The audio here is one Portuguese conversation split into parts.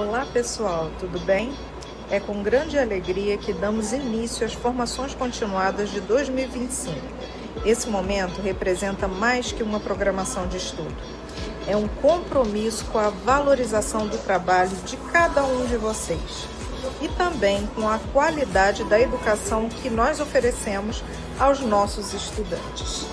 Olá pessoal, tudo bem? É com grande alegria que damos início às formações continuadas de 2025. Esse momento representa mais que uma programação de estudo. É um compromisso com a valorização do trabalho de cada um de vocês e também com a qualidade da educação que nós oferecemos aos nossos estudantes.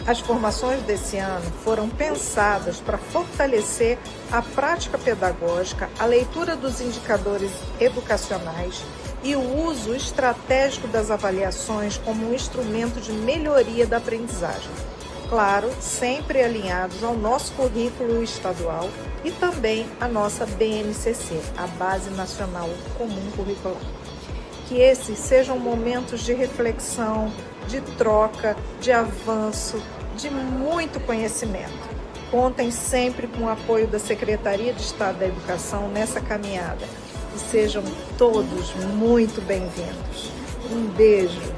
As formações desse ano foram pensadas para fortalecer a prática pedagógica, a leitura dos indicadores educacionais e o uso estratégico das avaliações como um instrumento de melhoria da aprendizagem. Claro, sempre alinhados ao nosso currículo estadual e também à nossa BNCC, a Base Nacional Comum Curricular. Que esses sejam momentos de reflexão, de troca, de avanço, de muito conhecimento. Contem sempre com o apoio da Secretaria de Estado da Educação nessa caminhada. E sejam todos muito bem-vindos. Um beijo.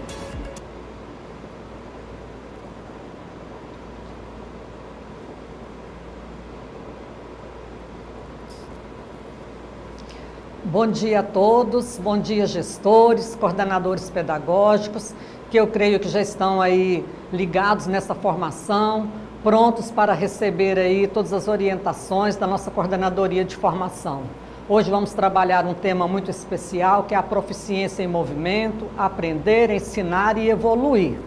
Bom dia a todos, bom dia gestores, coordenadores pedagógicos, que eu creio que já estão aí ligados nessa formação, prontos para receber aí todas as orientações da nossa coordenadoria de formação. Hoje vamos trabalhar um tema muito especial, que é a proficiência em movimento, aprender, ensinar e evoluir.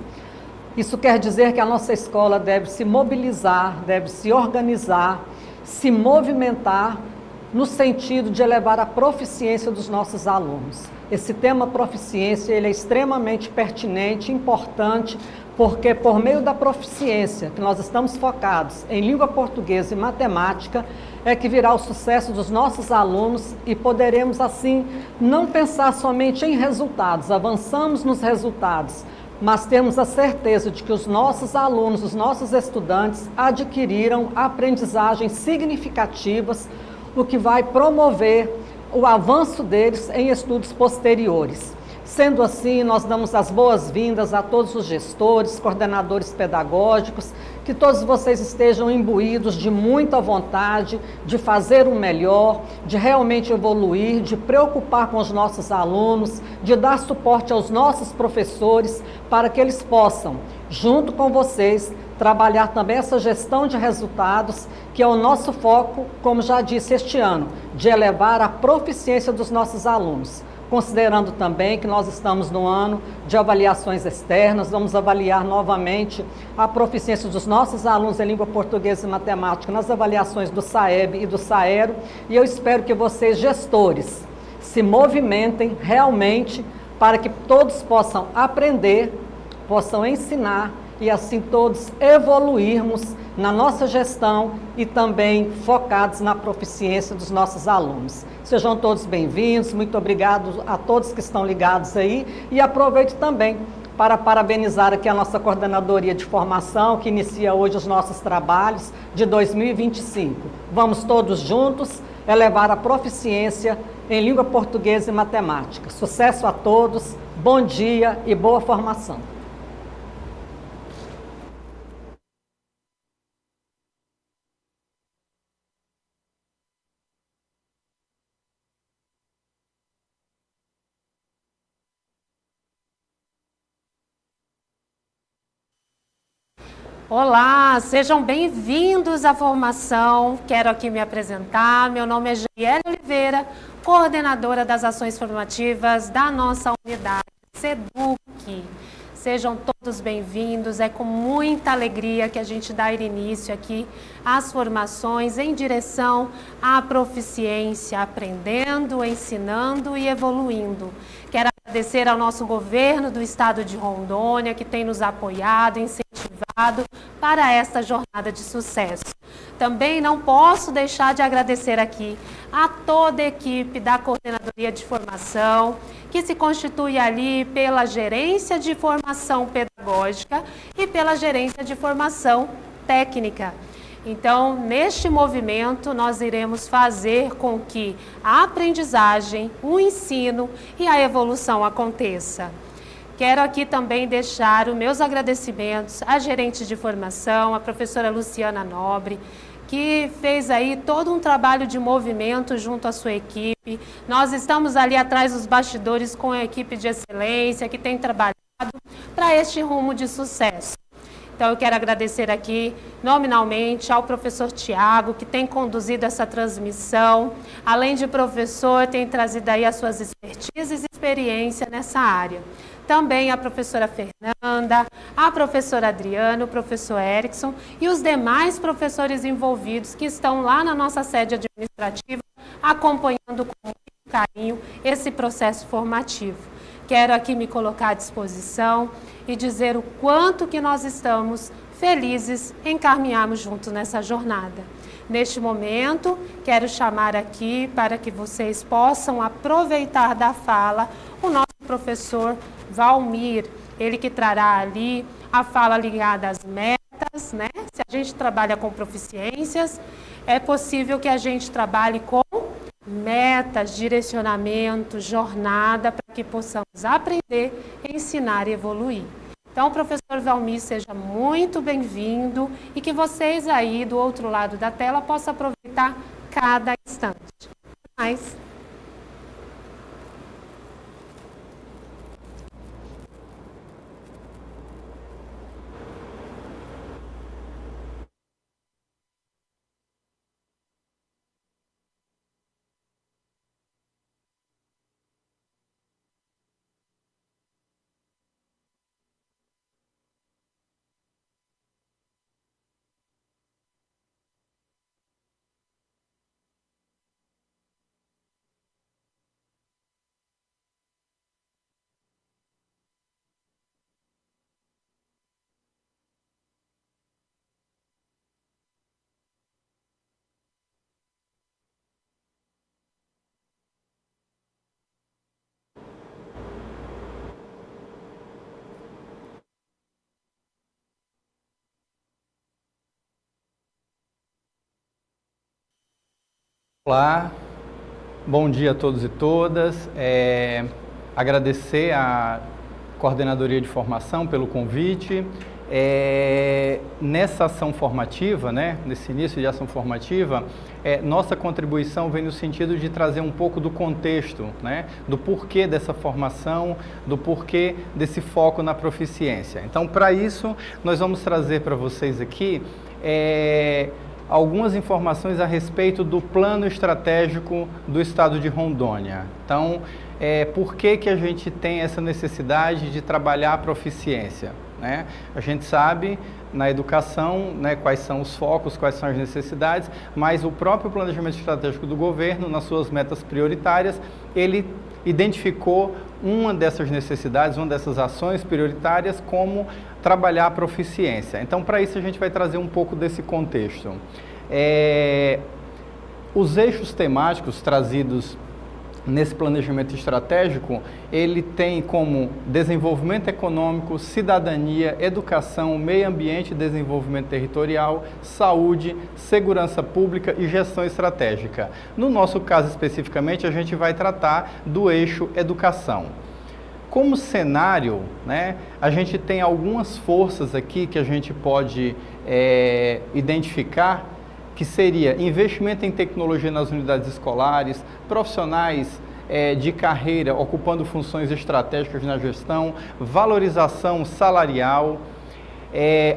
Isso quer dizer que a nossa escola deve se mobilizar, deve se organizar, se movimentar, no sentido de elevar a proficiência dos nossos alunos. Esse tema proficiência ele é extremamente pertinente, importante, porque por meio da proficiência, que nós estamos focados em língua portuguesa e matemática, é que virá o sucesso dos nossos alunos e poderemos, assim, não pensar somente em resultados, avançamos nos resultados, mas temos a certeza de que os nossos alunos, os nossos estudantes adquiriram aprendizagens significativas, o que vai promover o avanço deles em estudos posteriores. Sendo assim, nós damos as boas-vindas a todos os gestores, coordenadores pedagógicos, que todos vocês estejam imbuídos de muita vontade de fazer o melhor, de realmente evoluir, de preocupar com os nossos alunos, de dar suporte aos nossos professores, para que eles possam, junto com vocês, trabalhar também essa gestão de resultados, que é o nosso foco, como já disse este ano, de elevar a proficiência dos nossos alunos. Considerando também que nós estamos no ano de avaliações externas, vamos avaliar novamente a proficiência dos nossos alunos em língua portuguesa e matemática nas avaliações do SAEB e do SAERO, e eu espero que vocês, gestores, se movimentem realmente para que todos possam aprender, possam ensinar e assim todos evoluirmos na nossa gestão e também focados na proficiência dos nossos alunos. Sejam todos bem-vindos, muito obrigado a todos que estão ligados aí e aproveito também para parabenizar aqui a nossa coordenadoria de formação que inicia hoje os nossos trabalhos de 2025. Vamos todos juntos elevar a proficiência em língua portuguesa e matemática. Sucesso a todos, bom dia e boa formação. Olá, sejam bem-vindos à formação. Quero aqui me apresentar. Meu nome é Jaele Oliveira, coordenadora das ações formativas da nossa unidade SEDUC. Sejam todos bem-vindos. É com muita alegria que a gente dá início aqui às formações em direção à proficiência, aprendendo, ensinando e evoluindo. Quero agradecer ao nosso governo do estado de Rondônia, que tem nos apoiado, incentivado para esta jornada de sucesso. Também não posso deixar de agradecer aqui a toda a equipe da Coordenadoria de Formação, que se constitui ali pela Gerência de Formação Pedagógica e pela Gerência de Formação Técnica. Então, neste movimento, nós iremos fazer com que a aprendizagem, o ensino e a evolução aconteça. Quero aqui também deixar os meus agradecimentos à gerente de formação, a professora Luciana Nobre, que fez aí todo um trabalho de movimento junto à sua equipe. Nós estamos ali atrás dos bastidores com a equipe de excelência que tem trabalhado para este rumo de sucesso. Então, eu quero agradecer aqui, nominalmente, ao professor Tiago, que tem conduzido essa transmissão. Além de professor, tem trazido aí as suas expertises e experiência nessa área. Também a professora Fernanda, a professora Adriana, o professor Erickson e os demais professores envolvidos que estão lá na nossa sede administrativa, acompanhando com muito carinho esse processo formativo. Quero aqui me colocar à disposição e dizer o quanto que nós estamos felizes em caminharmos juntos nessa jornada. Neste momento, quero chamar aqui para que vocês possam aproveitar da fala o nosso professor Valmir, ele que trará ali a fala ligada às metas, né? Se a gente trabalha com proficiências, é possível que a gente trabalhe com metas, direcionamento, jornada, para que possamos aprender, ensinar e evoluir. Então, professor Valmir, seja muito bem-vindo e que vocês aí do outro lado da tela possam aproveitar cada instante. Mais. Olá, bom dia a todos e todas. Agradecer à Coordenadoria de Formação pelo convite. Nessa ação formativa, né, nesse início de ação formativa, nossa contribuição vem no sentido de trazer um pouco do contexto, né, do porquê dessa formação, do porquê desse foco na proficiência. Então, para isso, nós vamos trazer para vocês aqui algumas informações a respeito do plano estratégico do estado de Rondônia. Então, por que a gente tem essa necessidade de trabalhar a proficiência, né? A gente sabe na educação, né, quais são os focos, quais são as necessidades, mas o próprio planejamento estratégico do governo, nas suas metas prioritárias, ele identificou uma dessas necessidades, uma dessas ações prioritárias como trabalhar a proficiência. Então, para isso, a gente vai trazer um pouco desse contexto. Os eixos temáticos trazidos nesse planejamento estratégico, ele tem como desenvolvimento econômico, cidadania, educação, meio ambiente e desenvolvimento territorial, saúde, segurança pública e gestão estratégica. No nosso caso especificamente, a gente vai tratar do eixo educação. Como cenário, né, a gente tem algumas forças aqui que a gente pode identificar, que seria investimento em tecnologia nas unidades escolares, profissionais de carreira ocupando funções estratégicas na gestão, valorização salarial,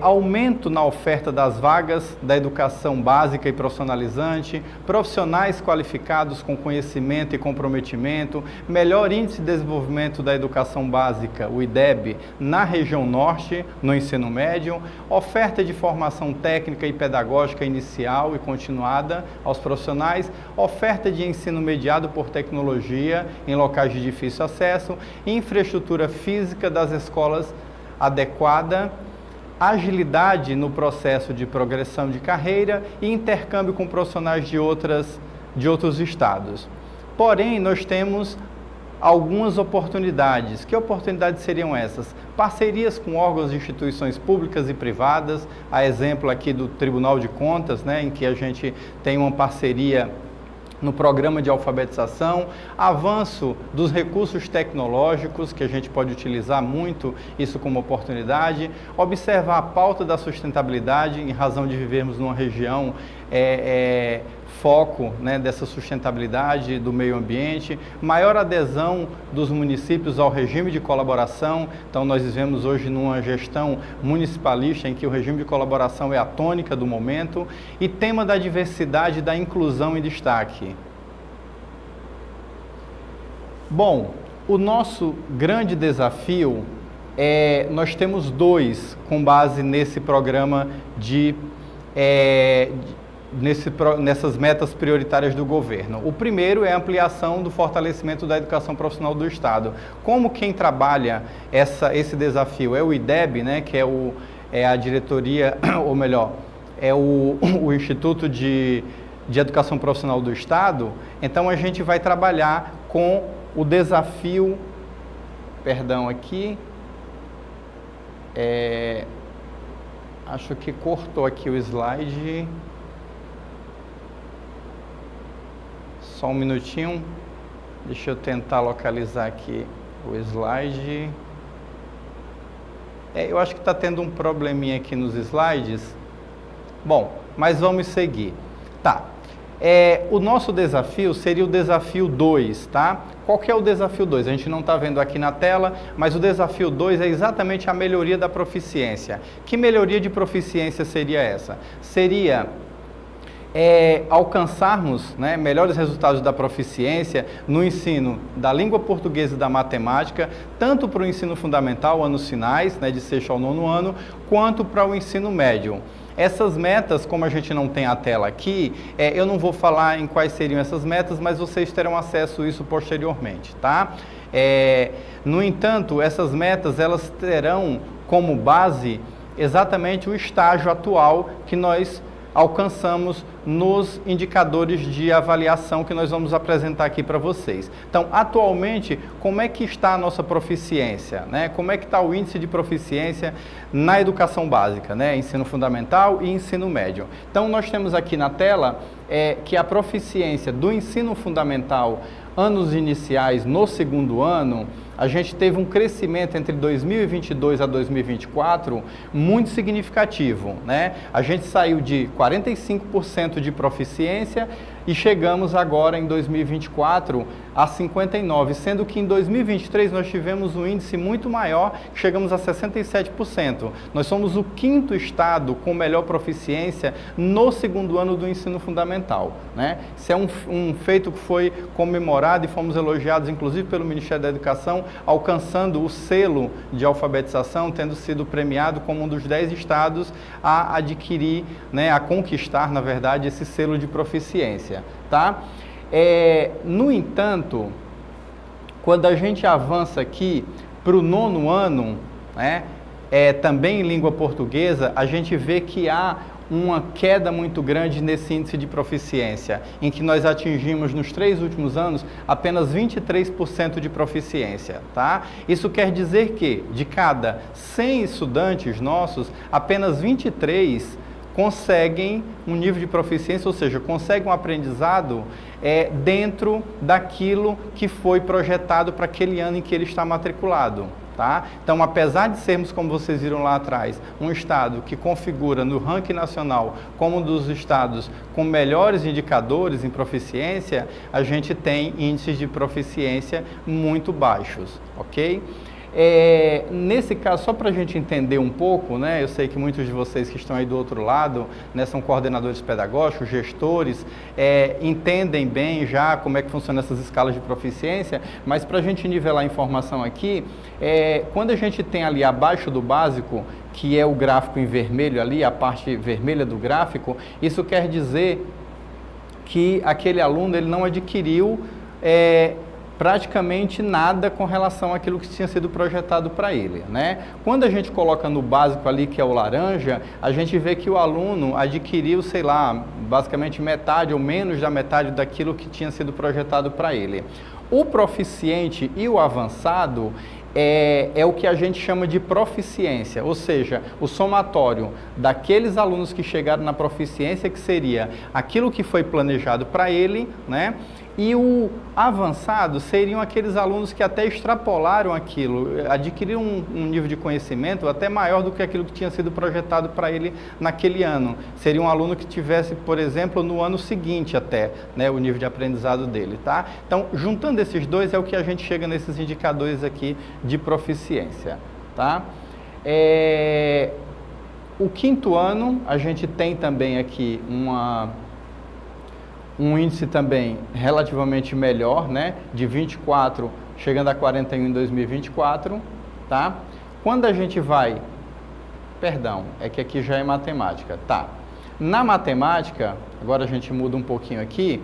aumento na oferta das vagas da educação básica e profissionalizante, profissionais qualificados com conhecimento e comprometimento, melhor índice de desenvolvimento da educação básica, o IDEB, na região norte, no ensino médio, oferta de formação técnica e pedagógica inicial e continuada aos profissionais, oferta de ensino mediado por tecnologia em locais de difícil acesso, infraestrutura física das escolas adequada, agilidade no processo de progressão de carreira e intercâmbio com profissionais de outros estados. Porém, nós temos algumas oportunidades. Que oportunidades seriam essas? Parcerias com órgãos e instituições públicas e privadas, a exemplo aqui do Tribunal de Contas, né, em que a gente tem uma parceria no programa de alfabetização, avanço dos recursos tecnológicos, que a gente pode utilizar muito isso como oportunidade, observar a pauta da sustentabilidade, em razão de vivermos numa região foco, né, dessa sustentabilidade do meio ambiente, maior adesão dos municípios ao regime de colaboração. Então nós vivemos hoje numa gestão municipalista em que o regime de colaboração é a tônica do momento, e tema da diversidade e da inclusão em destaque. Bom, o nosso grande desafio nós temos dois com base nesse programa nessas metas prioritárias do governo. O primeiro é a ampliação do fortalecimento da educação profissional do Estado. Como quem trabalha esse desafio é o IDEB, né, que é a diretoria, ou melhor, é o Instituto de Educação Profissional do Estado, então a gente vai trabalhar com o desafio, acho que cortou aqui o slide. Só um minutinho, deixa eu tentar localizar aqui o slide. Eu acho que está tendo um probleminha aqui nos slides. Bom, mas vamos seguir. Tá, o nosso desafio seria o desafio 2, tá? Qual que é o desafio 2? A gente não está vendo aqui na tela, mas o desafio 2 é exatamente a melhoria da proficiência. Que melhoria de proficiência seria essa? Seria alcançarmos, né, melhores resultados da proficiência no ensino da língua portuguesa e da matemática, tanto para o ensino fundamental, anos finais, né, de 6º ao 9º ano, quanto para o ensino médio. Essas metas, como a gente não tem a tela aqui, eu não vou falar em quais seriam essas metas, mas vocês terão acesso a isso posteriormente, tá? No entanto, essas metas, elas terão como base exatamente o estágio atual que nós alcançamos nos indicadores de avaliação que nós vamos apresentar aqui para vocês. Então, atualmente, como é que está a nossa proficiência, né? Como é que está o índice de proficiência na educação básica, né? Ensino fundamental e ensino médio. Então, nós temos aqui na tela que a proficiência do ensino fundamental, anos iniciais no 2º ano, a gente teve um crescimento entre 2022 a 2024 muito significativo, né? A gente saiu de 45% de proficiência e chegamos agora em 2024 a 59%, sendo que em 2023 nós tivemos um índice muito maior, chegamos a 67%. Nós somos o 5º estado com melhor proficiência no 2º ano do ensino fundamental, né? Isso é um feito que foi comemorado e fomos elogiados inclusive pelo Ministério da Educação, alcançando o selo de alfabetização, tendo sido premiado como um dos 10 estados a adquirir, né, a conquistar, na verdade, esse selo de proficiência, tá? No entanto, quando a gente avança aqui para o 9º ano, né, também em língua portuguesa, a gente vê que há uma queda muito grande nesse índice de proficiência, em que nós atingimos nos 3 últimos anos apenas 23% de proficiência, tá? Isso quer dizer que de cada 100 estudantes nossos, apenas 23 conseguem um nível de proficiência, ou seja, conseguem um aprendizado dentro daquilo que foi projetado para aquele ano em que ele está matriculado. Tá? Então, apesar de sermos, como vocês viram lá atrás, um estado que configura no ranking nacional como um dos estados com melhores indicadores em proficiência, a gente tem índices de proficiência muito baixos, ok? Nesse caso, só para a gente entender um pouco, né, eu sei que muitos de vocês que estão aí do outro lado, né, são coordenadores pedagógicos, gestores, entendem bem já como é que funcionam essas escalas de proficiência, mas para a gente nivelar a informação aqui, quando a gente tem ali abaixo do básico, que é o gráfico em vermelho ali, a parte vermelha do gráfico, isso quer dizer que aquele aluno ele não adquiriu praticamente nada com relação àquilo que tinha sido projetado para ele, né? Quando a gente coloca no básico ali, que é o laranja, a gente vê que o aluno adquiriu, sei lá, basicamente metade ou menos da metade daquilo que tinha sido projetado para ele. O proficiente e o avançado, é o que a gente chama de proficiência, ou seja, o somatório daqueles alunos que chegaram na proficiência, que seria aquilo que foi planejado para ele, né? E o avançado seriam aqueles alunos que até extrapolaram aquilo, adquiriram um nível de conhecimento até maior do que aquilo que tinha sido projetado para ele naquele ano. Seria um aluno que tivesse, por exemplo, no ano seguinte até, né, o nível de aprendizado dele, tá? Então, juntando esses dois é o que a gente chega nesses indicadores aqui de proficiência, tá? O quinto ano, a gente tem também aqui um índice também relativamente melhor, né, de 24 chegando a 41 em 2024, tá? Quando a gente vai, perdão, é que aqui já é matemática, tá? Na matemática, agora a gente muda um pouquinho aqui,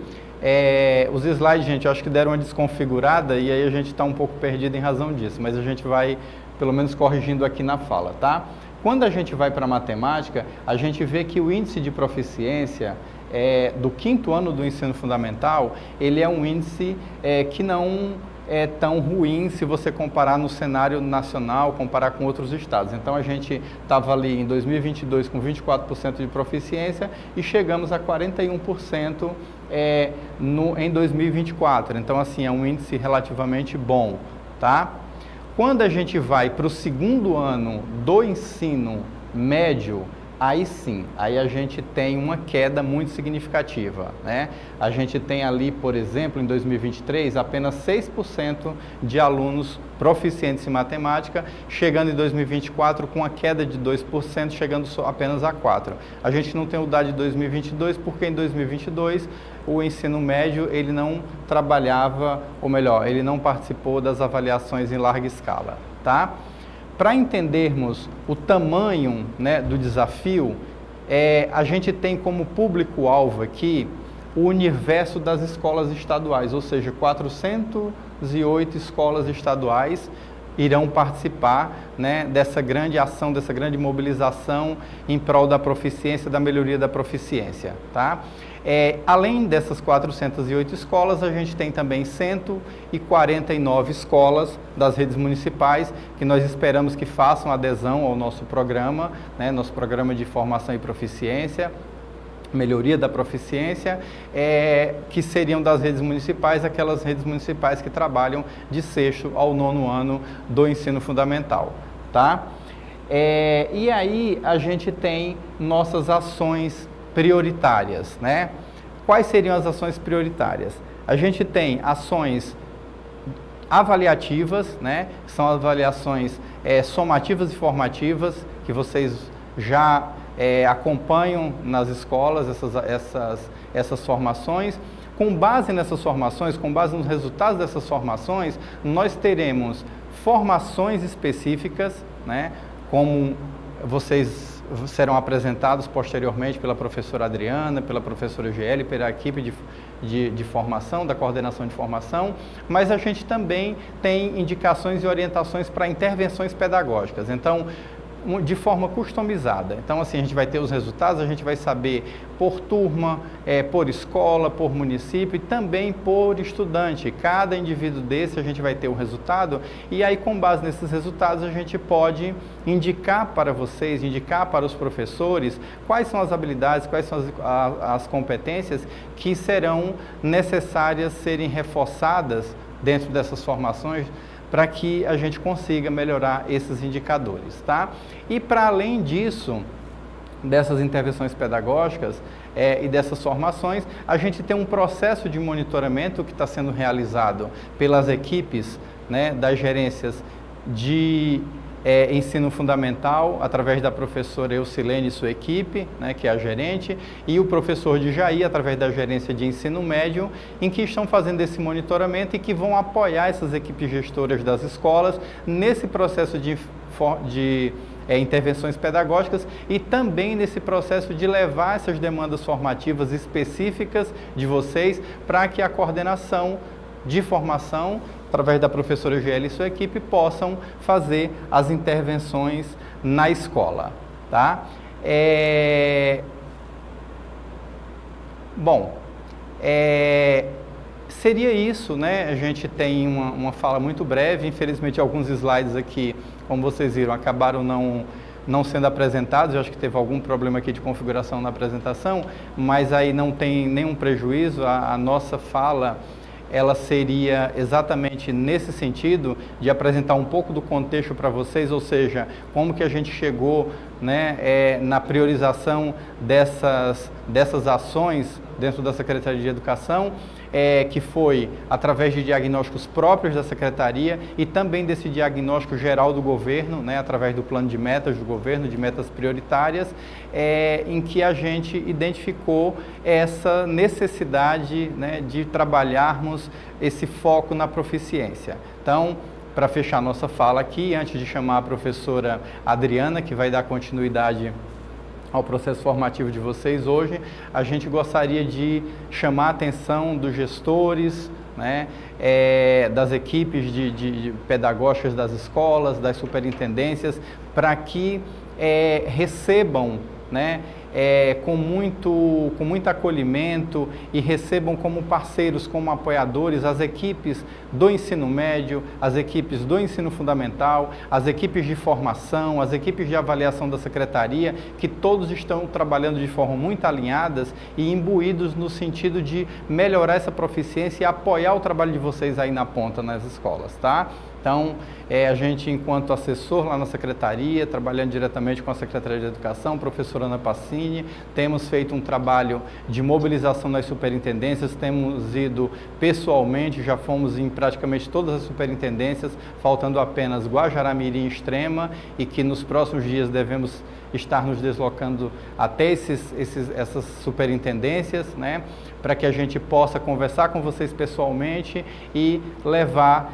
os slides, gente, eu acho que deram uma desconfigurada e aí a gente está um pouco perdido em razão disso, mas a gente vai pelo menos corrigindo aqui na fala, tá? Quando a gente vai para a matemática, a gente vê que o índice de proficiência do quinto ano do ensino fundamental, ele é um índice que não é tão ruim se você comparar no cenário nacional, comparar com outros estados. Então, a gente estava ali em 2022 com 24% de proficiência e chegamos a 41% em 2024. Então, assim, é um índice relativamente bom, tá? Quando a gente vai para o segundo ano do ensino médio, aí sim, aí a gente tem uma queda muito significativa, né? A gente tem ali, por exemplo, em 2023, apenas 6% de alunos proficientes em matemática, chegando em 2024 com uma queda de 2%, chegando apenas a 4%. A gente não tem o dado de 2022, porque em 2022 o ensino médio ele não trabalhava, ou melhor, ele não participou das avaliações em larga escala, tá? Para entendermos o tamanho, né, do desafio, a gente tem como público-alvo aqui o universo das escolas estaduais, ou seja, 408 escolas estaduais irão participar, né, dessa grande ação, dessa grande mobilização em prol da proficiência, da melhoria da proficiência, tá? Além dessas 408 escolas, a gente tem também 149 escolas das redes municipais, que nós esperamos que façam adesão ao nosso programa, né, nosso programa de formação e proficiência, melhoria da proficiência, que seriam das redes municipais, aquelas redes municipais que trabalham de sexto ao nono ano do ensino fundamental, tá? E aí a gente tem nossas ações prioritárias, né? Quais seriam as ações prioritárias? A gente tem ações avaliativas, né? São avaliações somativas e formativas, que vocês já acompanham nas escolas, essas formações. Com base nessas formações, com base nos resultados dessas formações, nós teremos formações específicas, né? Como vocês serão apresentados posteriormente pela professora Adriana, pela professora GL, pela equipe de formação, da coordenação de formação, mas a gente também tem indicações e orientações para intervenções pedagógicas. Então, de forma customizada. Então, assim, a gente vai ter os resultados, a gente vai saber por turma, por escola, por município e também por estudante. Cada indivíduo desse a gente vai ter o resultado e aí, com base nesses resultados, a gente pode indicar para vocês, indicar para os professores quais são as habilidades, quais são as competências que serão necessárias serem reforçadas dentro dessas formações, para que a gente consiga melhorar esses indicadores, tá? E para além disso, dessas intervenções pedagógicas e dessas formações, a gente tem um processo de monitoramento que está sendo realizado pelas equipes, né, das gerências de ensino fundamental, através da professora Eucilene e sua equipe, né, que é a gerente, e o professor de Jair, através da gerência de ensino médio, em que estão fazendo esse monitoramento e que vão apoiar essas equipes gestoras das escolas nesse processo de intervenções pedagógicas e também nesse processo de levar essas demandas formativas específicas de vocês para que a coordenação de formação, através da professora GL e sua equipe, possam fazer as intervenções na escola, tá? seria isso, né? A gente tem uma fala muito breve, infelizmente alguns slides aqui, como vocês viram, acabaram não sendo apresentados. Eu acho que teve algum problema aqui de configuração na apresentação, mas aí não tem nenhum prejuízo. A nossa fala, ela seria exatamente nesse sentido, de apresentar um pouco do contexto para vocês, ou seja, como que a gente chegou, né, na priorização dessas ações dentro da Secretaria de Educação, que foi através de diagnósticos próprios da Secretaria e também desse diagnóstico geral do governo, né, através do plano de metas do governo, de metas prioritárias, em que a gente identificou essa necessidade, né, de trabalharmos esse foco na proficiência. Então, para fechar nossa fala aqui, antes de chamar a professora Adriana, que vai dar continuidade ao processo formativo de vocês hoje, a gente gostaria de chamar a atenção dos gestores, né, das equipes de pedagógicas das escolas, das superintendências, para que recebam, né, com muito acolhimento e recebam como parceiros, como apoiadores, as equipes do ensino médio, as equipes do ensino fundamental, as equipes de formação, as equipes de avaliação da Secretaria, que todos estão trabalhando de forma muito alinhadas e imbuídos no sentido de melhorar essa proficiência e apoiar o trabalho de vocês aí na ponta nas escolas, tá? Então, a gente, enquanto assessor lá na Secretaria, trabalhando diretamente com a Secretaria de Educação, professora Ana Passini, temos feito um trabalho de mobilização nas superintendências, temos ido pessoalmente, já fomos em praticamente todas as superintendências, faltando apenas Guajará-Mirim Extrema, e que nos próximos dias devemos estar nos deslocando até essas superintendências, né, para que a gente possa conversar com vocês pessoalmente e levar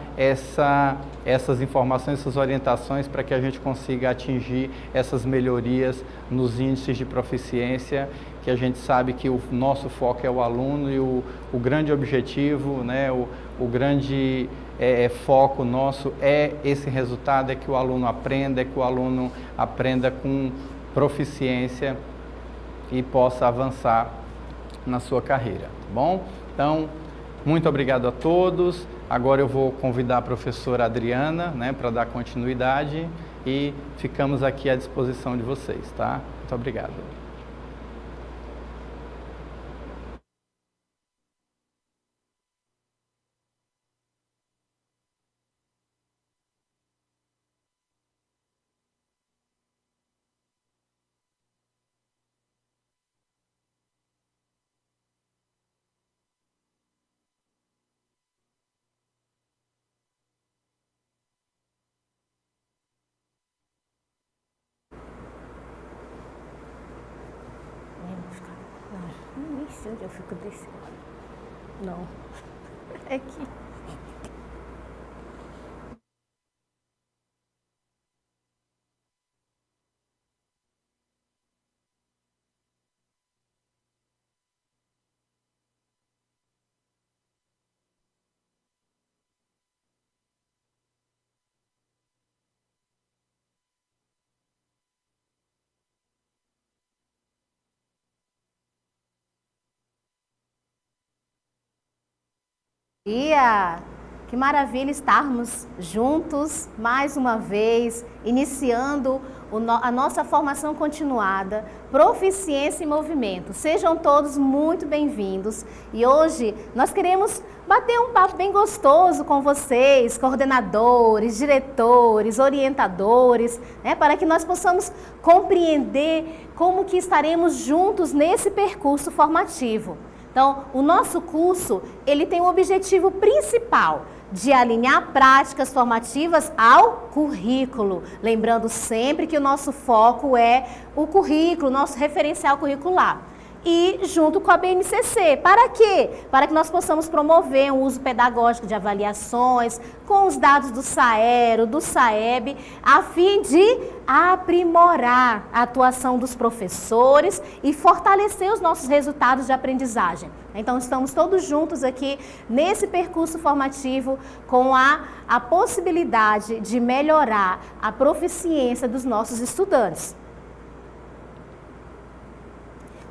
essas informações, essas orientações, para que a gente consiga atingir essas melhorias nos índices de proficiência, que a gente sabe que o nosso foco é o aluno e o grande objetivo, né, o grande foco nosso é esse resultado, é que o aluno aprenda, com proficiência e possa avançar na sua carreira, tá bom? Então, muito obrigado a todos. Agora eu vou convidar a professora Adriana, né, para dar continuidade, e ficamos aqui à disposição de vocês, tá? Muito obrigado. Nem sei onde eu fico desse lado. Não. É aqui. Dia! Que maravilha estarmos juntos mais uma vez, iniciando a nossa formação continuada, Proficiência em Movimento. Sejam todos muito bem-vindos e hoje nós queremos bater um papo bem gostoso com vocês, coordenadores, diretores, orientadores, né, para que nós possamos compreender como que estaremos juntos nesse percurso formativo. Então, o nosso curso, ele tem o objetivo principal de alinhar práticas formativas ao currículo. Lembrando sempre que o nosso foco é o currículo, nosso referencial curricular. E junto com a BNCC. Para quê? Para que nós possamos promover um uso pedagógico de avaliações, com os dados do SAERO, do SAEB, a fim de aprimorar a atuação dos professores e fortalecer os nossos resultados de aprendizagem. Então, estamos todos juntos aqui nesse percurso formativo com a possibilidade de melhorar a proficiência dos nossos estudantes.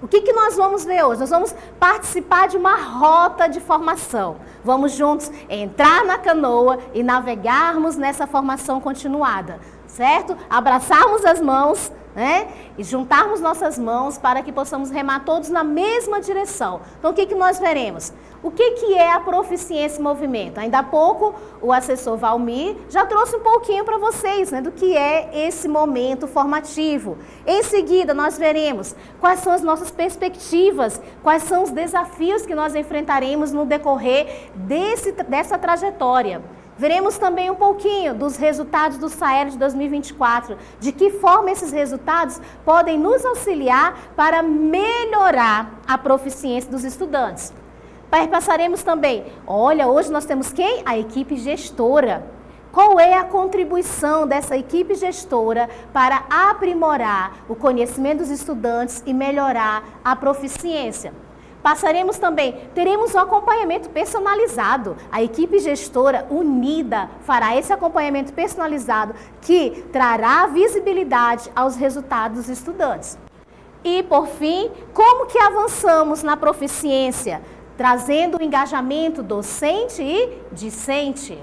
O que nós vamos ver hoje? Nós vamos participar de uma rota de formação. Vamos juntos entrar na canoa e navegarmos nessa formação continuada, certo? Abraçarmos as mãos, né? E juntarmos nossas mãos para que possamos remar todos na mesma direção. Então, o que nós veremos? O que é a proficiência em movimento? Ainda há pouco, o assessor Valmir já trouxe um pouquinho para vocês, né, do que é esse momento formativo. Em seguida, nós veremos quais são as nossas perspectivas, quais são os desafios que nós enfrentaremos no decorrer dessa trajetória. Veremos também um pouquinho dos resultados do SAER de 2024, de que forma esses resultados podem nos auxiliar para melhorar a proficiência dos estudantes. Passaremos também, olha, hoje nós temos quem? A equipe gestora. Qual é a contribuição dessa equipe gestora para aprimorar o conhecimento dos estudantes e melhorar a proficiência? Passaremos também, teremos um acompanhamento personalizado. A equipe gestora unida fará esse acompanhamento personalizado que trará visibilidade aos resultados dos estudantes. E, por fim, como que avançamos na proficiência? Trazendo o engajamento docente e discente.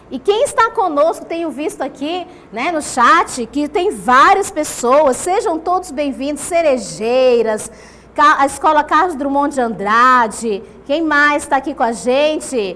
E quem está conosco, tenho visto aqui, né, no chat, que tem várias pessoas, sejam todos bem-vindos, Cerejeiras, a Escola Carlos Drummond de Andrade, quem mais está aqui com a gente?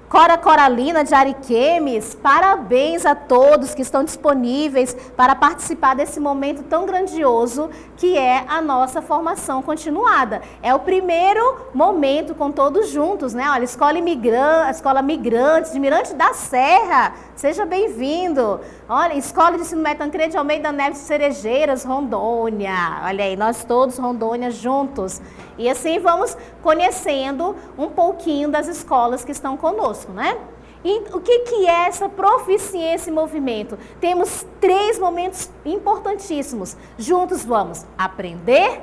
Cora Coralina de Ariquemes, parabéns a todos que estão disponíveis para participar desse momento tão grandioso que é a nossa formação continuada. É o primeiro momento com todos juntos, né? Olha, Escola Migrante de Mirante da Serra, seja bem-vindo. Olha, Escola de Ensino Médio Tancredo de Almeida Neves de Cerejeiras, Rondônia. Olha aí, nós todos Rondônia juntos. E assim vamos conhecendo um pouquinho das escolas que estão conosco, né? E o que é essa proficiência em movimento? Temos 3 momentos importantíssimos. Juntos vamos aprender,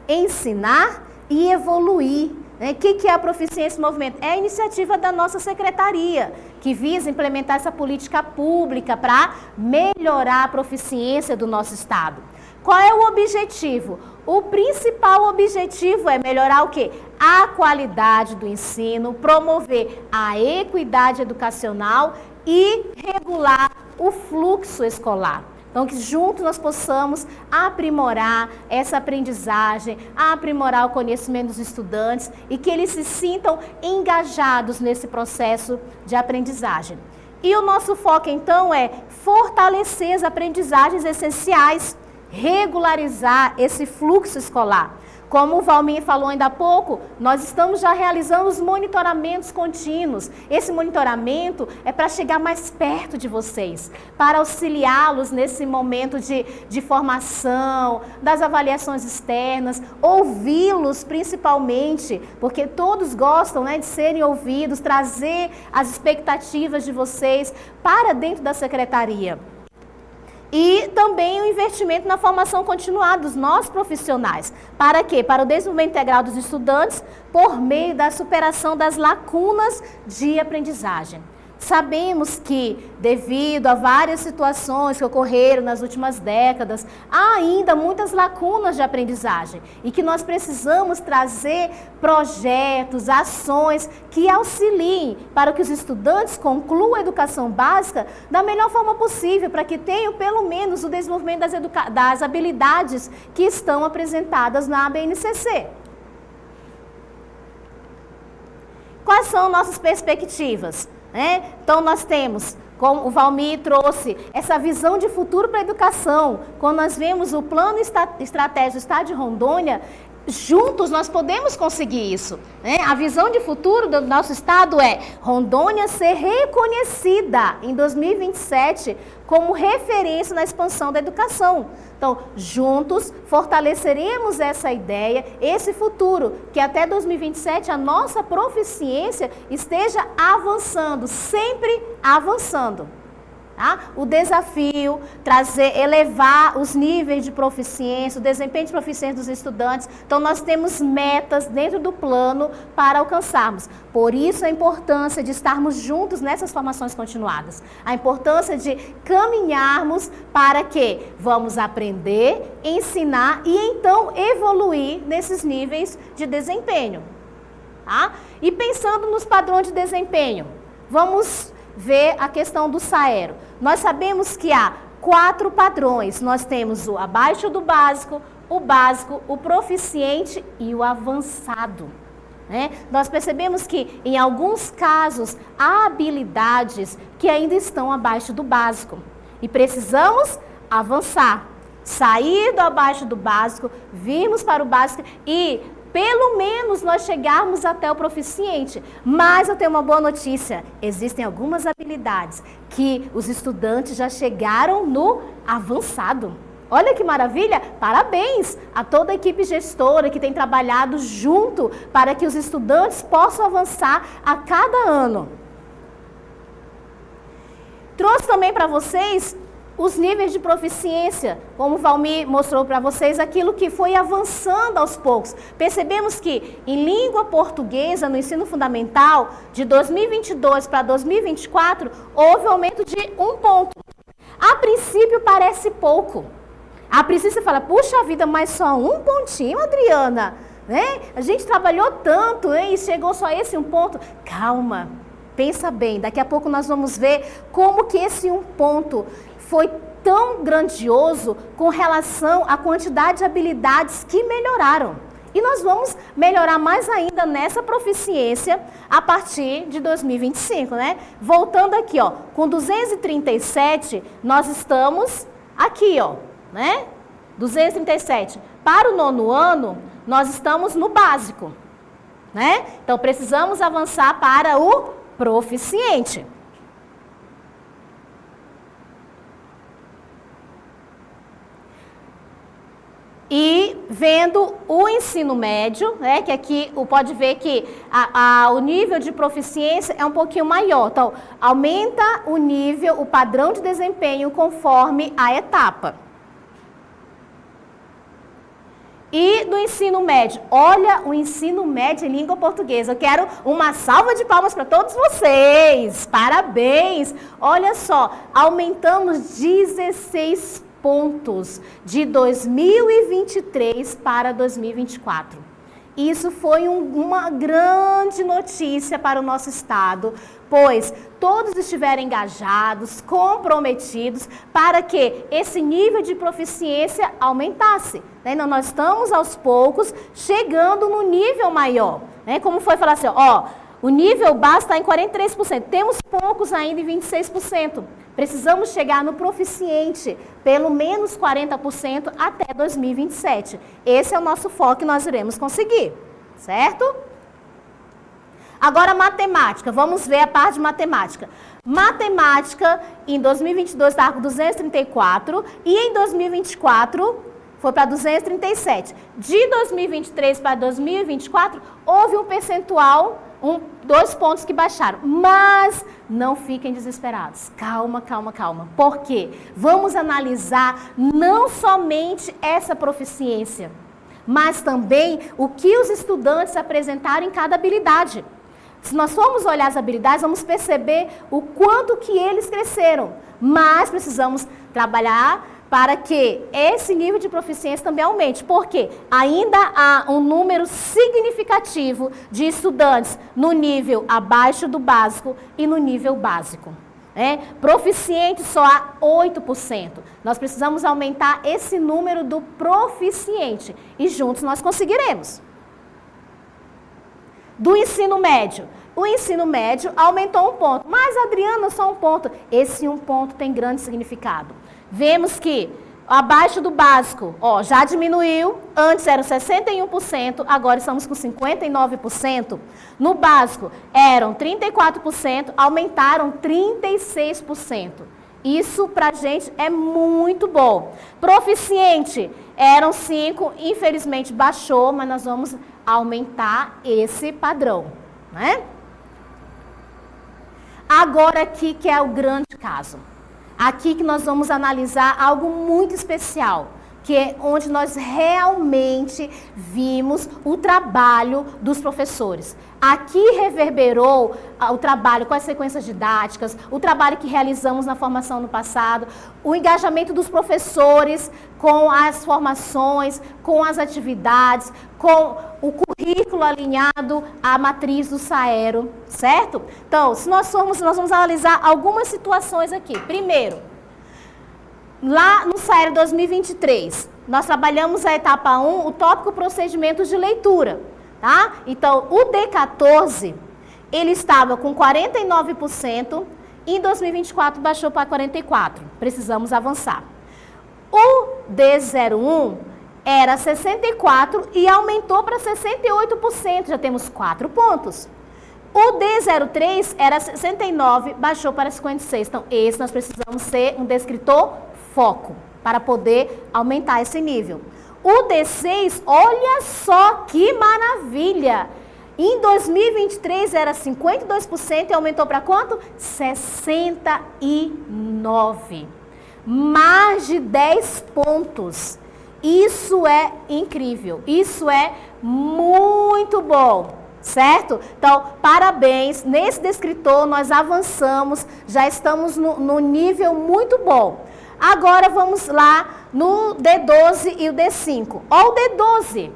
ensinar e evoluir. O que é a proficiência em movimento? É a iniciativa da nossa secretaria, que visa implementar essa política pública para melhorar a proficiência do nosso estado. Qual é o objetivo? O principal objetivo é melhorar o quê? A qualidade do ensino, promover a equidade educacional e regular o fluxo escolar. Então, que juntos nós possamos aprimorar essa aprendizagem, aprimorar o conhecimento dos estudantes e que eles se sintam engajados nesse processo de aprendizagem. E o nosso foco, então, é fortalecer as aprendizagens essenciais, regularizar esse fluxo escolar. Como o Valmir falou ainda há pouco, nós estamos já realizando os monitoramentos contínuos. Esse monitoramento é para chegar mais perto de vocês, para auxiliá-los nesse momento de formação, das avaliações externas, ouvi-los principalmente, porque todos gostam, né, de serem ouvidos, trazer as expectativas de vocês para dentro da secretaria. E também o investimento na formação continuada dos nossos profissionais. Para quê? Para o desenvolvimento integral dos estudantes por meio da superação das lacunas de aprendizagem. Sabemos que, devido a várias situações que ocorreram nas últimas décadas, há ainda muitas lacunas de aprendizagem e que nós precisamos trazer projetos, ações que auxiliem para que os estudantes concluam a educação básica da melhor forma possível, para que tenham pelo menos o desenvolvimento das habilidades que estão apresentadas na ABNCC. Quais são nossas perspectivas? Então nós temos, como o Valmir trouxe, essa visão de futuro para a educação. Quando nós vemos o plano estratégico do Estado de Rondônia, juntos nós podemos conseguir isso. A visão de futuro do nosso estado é Rondônia ser reconhecida em 2027 como referência na expansão da educação. Então, juntos fortaleceremos essa ideia, esse futuro, que até 2027 a nossa proficiência esteja avançando, sempre avançando. Tá? O desafio, elevar os níveis de proficiência, o desempenho de proficiência dos estudantes. Então, nós temos metas dentro do plano para alcançarmos. Por isso, a importância de estarmos juntos nessas formações continuadas. A importância de caminharmos para que vamos aprender, ensinar e, então, evoluir nesses níveis de desempenho. Tá? E pensando nos padrões de desempenho, vamos ver a questão do SAERO. Nós sabemos que há 4 padrões. Nós temos o abaixo do básico, o proficiente e o avançado. Né? Nós percebemos que, em alguns casos, há habilidades que ainda estão abaixo do básico. E precisamos avançar, sair do abaixo do básico, virmos para o básico e pelo menos nós chegarmos até o proficiente. Mas eu tenho uma boa notícia, existem algumas habilidades que os estudantes já chegaram no avançado. Olha que maravilha, parabéns a toda a equipe gestora que tem trabalhado junto para que os estudantes possam avançar a cada ano. Trouxe também para vocês os níveis de proficiência, como o Valmir mostrou para vocês, aquilo que foi avançando aos poucos. Percebemos que em língua portuguesa, no ensino fundamental, de 2022 para 2024, houve um aumento de 1 ponto. A princípio parece pouco. A princípio você fala, puxa vida, mas só 1 pontinho, Adriana? Né? A gente trabalhou tanto, hein, e chegou só esse 1 ponto. Calma, pensa bem, daqui a pouco nós vamos ver como que esse 1 ponto foi tão grandioso com relação à quantidade de habilidades que melhoraram. E nós vamos melhorar mais ainda nessa proficiência a partir de 2025, né? Voltando aqui, ó, com 237, nós estamos aqui, ó, né? 237. Para o 9º ano, nós estamos no básico, né? Então, precisamos avançar para o proficiente. E vendo o ensino médio, né, que aqui pode ver que o nível de proficiência é um pouquinho maior. Então, aumenta o nível, o padrão de desempenho conforme a etapa. E do ensino médio, olha o ensino médio em língua portuguesa. Eu quero uma salva de palmas para todos vocês. Parabéns! Olha só, aumentamos 16 pontos de 2023 para 2024. Isso foi uma grande notícia para o nosso estado, pois todos estiveram engajados, comprometidos para que esse nível de proficiência aumentasse. Né? Então, nós estamos aos poucos chegando no nível maior. Né? Como foi falar assim, ó, o nível básico está em 43%, temos poucos ainda em 26%. Precisamos chegar no proficiente, pelo menos 40% até 2027. Esse é o nosso foco que nós iremos conseguir, certo? Agora, matemática. Vamos ver a parte de matemática. Matemática, em 2022 estava com 234 e em 2024 foi para 237. De 2023 para 2024, houve um percentual, 2 pontos que baixaram, mas não fiquem desesperados. Calma, calma, calma. Por quê? Vamos analisar não somente essa proficiência, mas também o que os estudantes apresentaram em cada habilidade. Se nós formos olhar as habilidades, vamos perceber o quanto que eles cresceram, mas precisamos trabalhar para que esse nível de proficiência também aumente, porque ainda há um número significativo de estudantes no nível abaixo do básico e no nível básico. Proficiente só há 8%. Nós precisamos aumentar esse número do proficiente e juntos nós conseguiremos. Do ensino médio. O ensino médio aumentou 1 ponto, mas Adriana, só 1 ponto. Esse 1 ponto tem grande significado. Vemos que abaixo do básico, ó, já diminuiu, antes eram 61%, agora estamos com 59%. No básico eram 34%, aumentaram 36%. Isso pra gente é muito bom. Proficiente eram 5%, infelizmente baixou, mas nós vamos aumentar esse padrão, né? Agora aqui que é o grande caso. aqui que nós vamos analisar algo muito especial, que é onde nós realmente vimos o trabalho dos professores. Aqui reverberou o trabalho com as sequências didáticas, o trabalho que realizamos na formação no passado, o engajamento dos professores com as formações, com as atividades, com o currículo alinhado à matriz do Saero, certo? Então, se nós vamos analisar algumas situações aqui. Primeiro, lá no Saero 2023, nós trabalhamos a etapa 1, o tópico procedimentos de leitura, tá? Então, o D14, ele estava com 49%, e em 2024 baixou para 44%. Precisamos avançar. O D01 era 64% e aumentou para 68%, já temos 4 pontos. O D03 era 69%, baixou para 56%. Então, esse nós precisamos ser um descritor foco, para poder aumentar esse nível. O D6, olha só que maravilha! Em 2023 era 52% e aumentou para quanto? 69%. Mais de 10 pontos. Isso é incrível, isso é muito bom, certo? Então, parabéns, nesse descritor nós avançamos, já estamos no nível muito bom. Agora vamos lá no D12 e o D5. Ó, o D12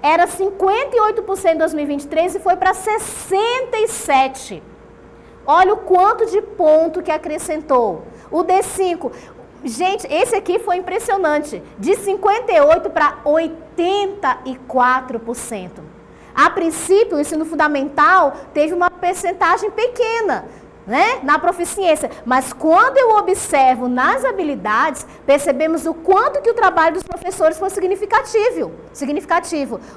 era 58% em 2023 e foi para 67%. Olha o quanto de ponto que acrescentou. O D5, gente, esse aqui foi impressionante, de 58% para 84%. A princípio, o ensino fundamental teve uma percentagem pequena, né, na proficiência, mas quando eu observo nas habilidades, percebemos o quanto que o trabalho dos professores foi significativo.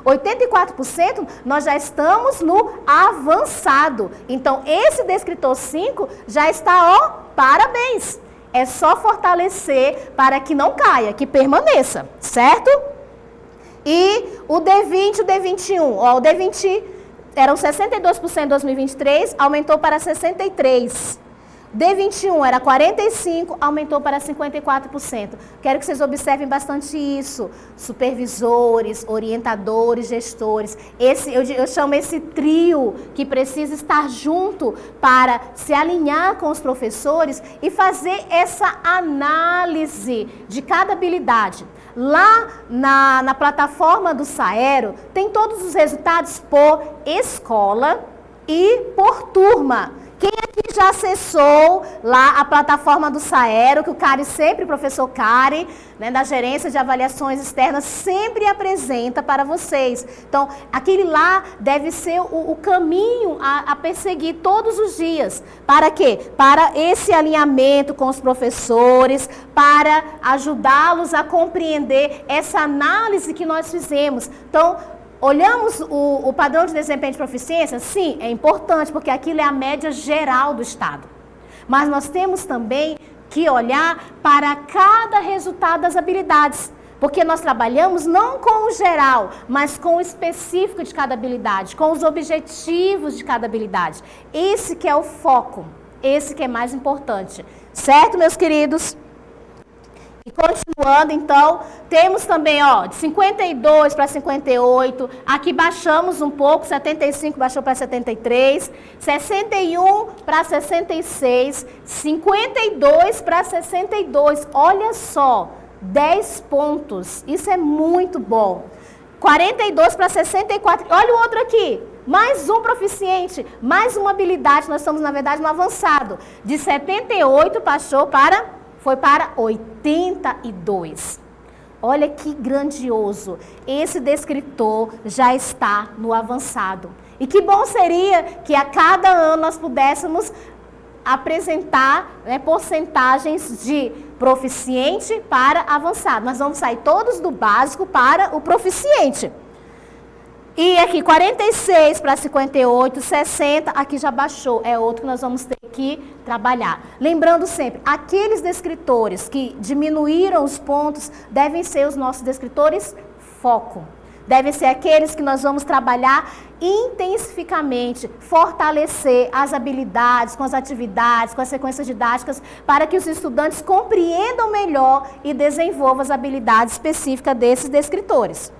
84%, nós já estamos no avançado. Então, esse descritor 5 já está, ó, parabéns. É só fortalecer para que não caia, que permaneça, certo? E o D20 e o D21, ó, o D20 eram 62% em 2023, aumentou para 63%. D21 era 45%, aumentou para 54%. Quero que vocês observem bastante isso. Supervisores, orientadores, gestores. Eu chamo esse trio que precisa estar junto para se alinhar com os professores e fazer essa análise de cada habilidade. Lá na plataforma do Saero, tem todos os resultados por escola e por turma. Quem aqui já acessou lá a plataforma do Saero, que o professor Cari, né, da Gerência de Avaliações Externas, sempre apresenta para vocês. Então, aquele lá deve ser o caminho a perseguir todos os dias. Para quê? Para esse alinhamento com os professores, para ajudá-los a compreender essa análise que nós fizemos. Então, olhamos o padrão de desempenho de proficiência? Sim, é importante, porque aquilo é a média geral do Estado. Mas nós temos também que olhar para cada resultado das habilidades, porque nós trabalhamos não com o geral, mas com o específico de cada habilidade, com os objetivos de cada habilidade. Esse que é o foco, esse que é mais importante. Certo, meus queridos? E continuando, então, temos também, ó, de 52 para 58, aqui baixamos um pouco, 75 baixou para 73, 61 para 66, 52 para 62, olha só, 10 pontos, isso é muito bom. 42 para 64, olha o outro aqui, mais um proficiente, mais uma habilidade, nós estamos, na verdade, no avançado, de 78 foi para 82. Olha que grandioso. Esse descritor já está no avançado. E que bom seria que a cada ano nós pudéssemos apresentar, né, porcentagens de proficiente para avançado. Nós vamos sair todos do básico para o proficiente. E aqui 46 para 58, 60, aqui já baixou, é outro que nós vamos ter que trabalhar. Lembrando sempre, aqueles descritores que diminuíram os pontos devem ser os nossos descritores foco. devem ser aqueles que nós vamos trabalhar intensificamente, fortalecer as habilidades, com as atividades, com as sequências didáticas, para que os estudantes compreendam melhor e desenvolvam as habilidades específicas desses descritores.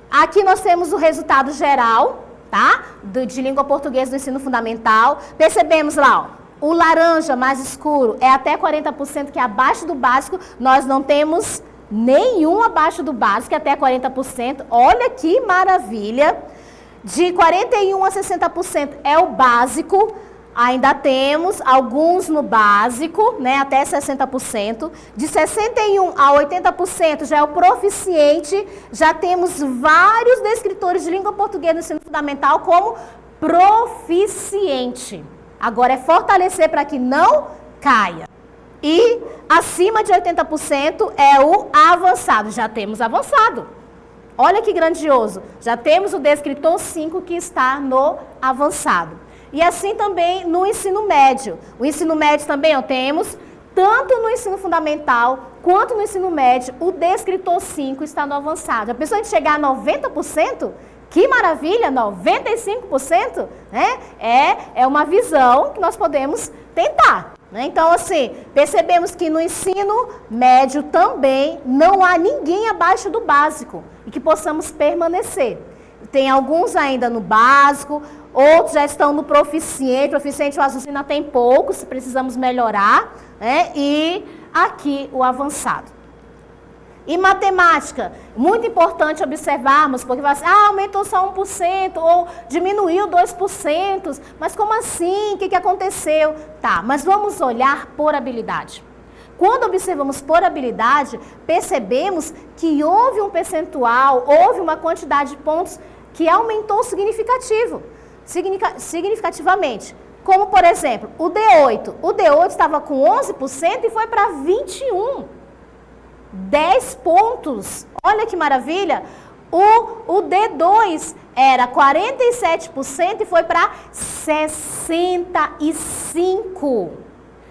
Aqui nós temos o resultado geral, tá? De língua portuguesa do ensino fundamental. Percebemos lá, ó, o laranja mais escuro é até 40%, que é abaixo do básico. Nós não temos nenhum abaixo do básico, que é até 40%. Olha que maravilha! De 41% a 60% é o básico. Ainda temos alguns no básico, né, até 60%. De 61% a 80% já é o proficiente. Já temos vários descritores de língua portuguesa no ensino fundamental como proficiente. Agora é fortalecer para que não caia. E acima de 80% é o avançado. Já temos avançado. Olha que grandioso. Já temos o descritor 5 que está no avançado. E assim também no ensino médio. O ensino médio também temos, tanto no ensino fundamental quanto no ensino médio, o descritor 5 está no avançado. A pessoa de chegar a 90%, que maravilha, 95%, né? É uma visão que nós podemos tentar. Né? Então, assim, percebemos que no ensino médio também não há ninguém abaixo do básico e que possamos permanecer. Tem alguns ainda no básico, outros já estão no proficiente. Proficiente, o Azulzina tem poucos, precisamos melhorar. Né? E aqui o avançado. E matemática, muito importante observarmos, porque vai assim, aumentou só 1%, ou diminuiu 2%, mas como assim? O que aconteceu? Tá, mas vamos olhar por habilidade. Quando observamos por habilidade, percebemos que houve um percentual, houve uma quantidade de pontos que aumentou significativamente. Como, por exemplo, o D8. O D8 estava com 11% e foi para 21%. 10 pontos. Olha que maravilha. O D2 era 47% e foi para 65%.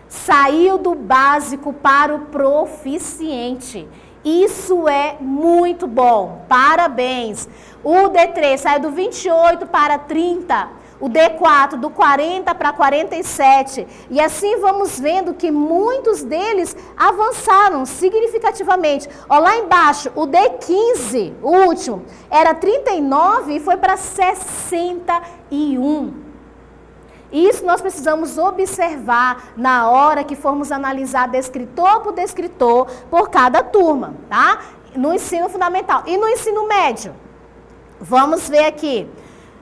Saiu do básico para o proficiente. Isso é muito bom. Parabéns. O D3 saiu do 28 para 30%. O D4 do 40 para 47. E assim vamos vendo que muitos deles avançaram significativamente. Ó, lá embaixo, o D15, o último, era 39 e foi para 61. Isso nós precisamos observar na hora que formos analisar descritor por descritor por cada turma, tá? No ensino fundamental. E no ensino médio? Vamos ver aqui.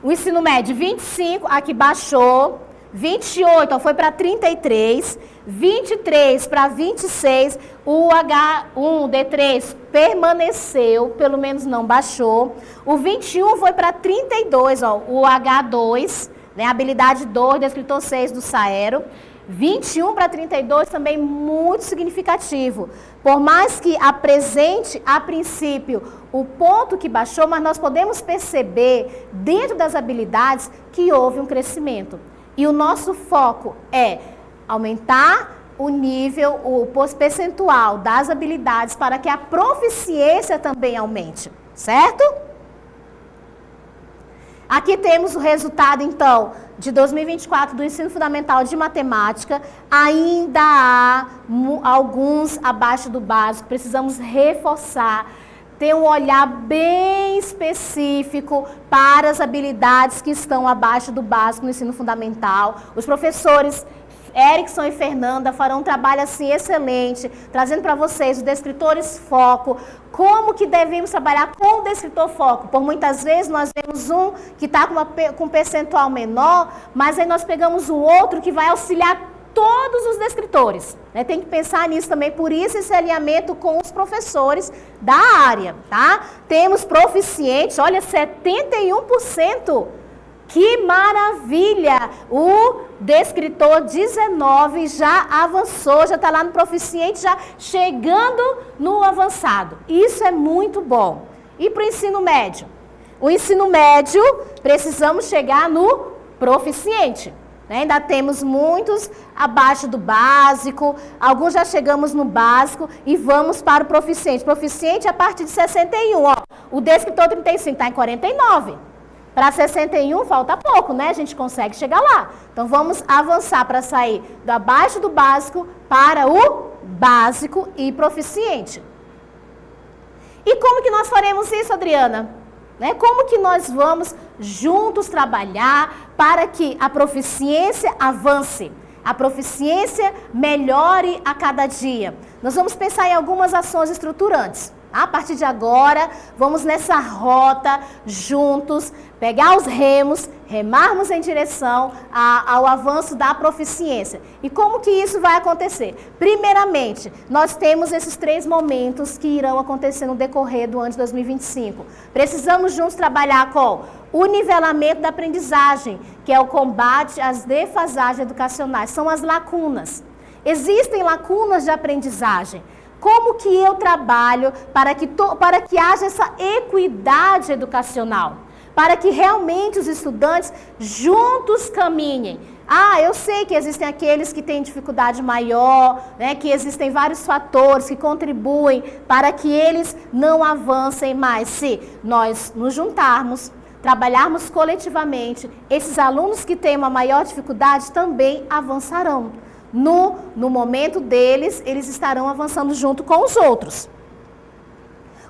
O ensino médio, 25, aqui baixou. 28, ó, foi para 33. 23 para 26. O H1, D3 permaneceu, pelo menos não baixou. O 21 foi para 32, ó, o H2, né, habilidade 2, descritor 6 do Saero. 21 para 32 também muito significativo. Por mais que apresente, a princípio, o ponto que baixou, mas nós podemos perceber, dentro das habilidades, que houve um crescimento. E o nosso foco é aumentar o nível, o percentual das habilidades para que a proficiência também aumente, certo? Aqui temos o resultado, então, de 2024 do ensino fundamental de matemática. Ainda há alguns abaixo do básico, precisamos reforçar, ter um olhar bem específico para as habilidades que estão abaixo do básico no ensino fundamental. Os professores Erickson e Fernanda farão um trabalho assim excelente, trazendo para vocês os descritores foco, como que devemos trabalhar com o descritor foco. Por muitas vezes nós vemos um que está com um percentual menor, mas aí nós pegamos um outro que vai auxiliar todos os descritores. Né? Tem que pensar nisso também, por isso esse alinhamento com os professores da área. Tá? Temos proficientes, olha, 71%. Que maravilha! O descritor 19 já avançou, já está lá no proficiente, já chegando no avançado. Isso é muito bom. E para o ensino médio? O ensino médio, precisamos chegar no proficiente. né? Ainda temos muitos abaixo do básico, alguns já chegamos no básico e vamos para o proficiente. Proficiente a partir de 61, ó. O descritor 35 está em 49. Para 61 falta pouco, né? A gente consegue chegar lá. Então vamos avançar para sair do abaixo do básico para o básico e proficiente. E como que nós faremos isso, Adriana? Né? Como que nós vamos juntos trabalhar para que a proficiência avance, a proficiência melhore a cada dia? Nós vamos pensar em algumas ações estruturantes. A partir de agora, vamos nessa rota juntos, pegar os remos, remarmos em direção ao avanço da proficiência. E como que isso vai acontecer? Primeiramente, nós temos esses 3 momentos que irão acontecer no decorrer do ano de 2025. Precisamos juntos trabalhar com o nivelamento da aprendizagem, que é o combate às defasagens educacionais, são as lacunas. Existem lacunas de aprendizagem. Como que eu trabalho para que haja essa equidade educacional? Para que realmente os estudantes juntos caminhem. Eu sei que existem aqueles que têm dificuldade maior, né, que existem vários fatores que contribuem para que eles não avancem mais. Se nós nos juntarmos, trabalharmos coletivamente, esses alunos que têm uma maior dificuldade também avançarão. No momento deles, eles estarão avançando junto com os outros.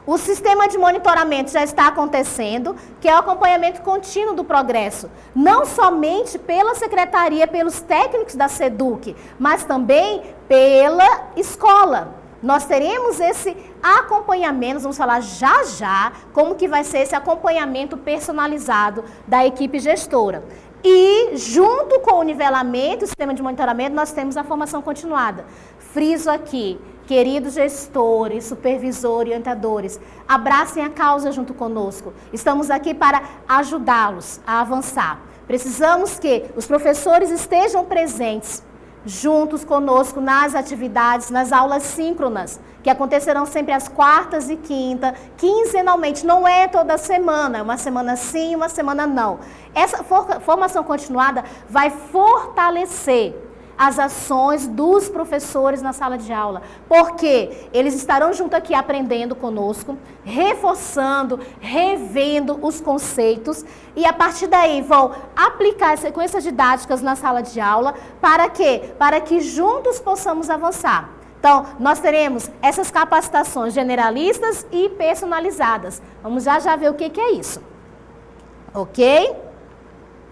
O sistema de monitoramento já está acontecendo, que é o acompanhamento contínuo do progresso. Não somente pela secretaria, pelos técnicos da SEDUC, mas também pela escola. Nós teremos esse acompanhamento, vamos falar já como que vai ser esse acompanhamento personalizado da equipe gestora. E, junto com o nivelamento, o sistema de monitoramento, nós temos a formação continuada. Friso aqui, queridos gestores, supervisores e orientadores, abracem a causa junto conosco. Estamos aqui para ajudá-los a avançar. Precisamos que os professores estejam presentes juntos conosco nas atividades, nas aulas síncronas, que acontecerão sempre às quartas e quintas, quinzenalmente, não é toda semana, é uma semana sim, uma semana não. Essa formação continuada vai fortalecer as ações dos professores na sala de aula, porque eles estarão junto aqui aprendendo conosco, reforçando, revendo os conceitos e a partir daí vão aplicar as sequências didáticas na sala de aula, para quê? Para que juntos possamos avançar. Então, nós teremos essas capacitações generalistas e personalizadas. Vamos já ver o que é isso. Ok?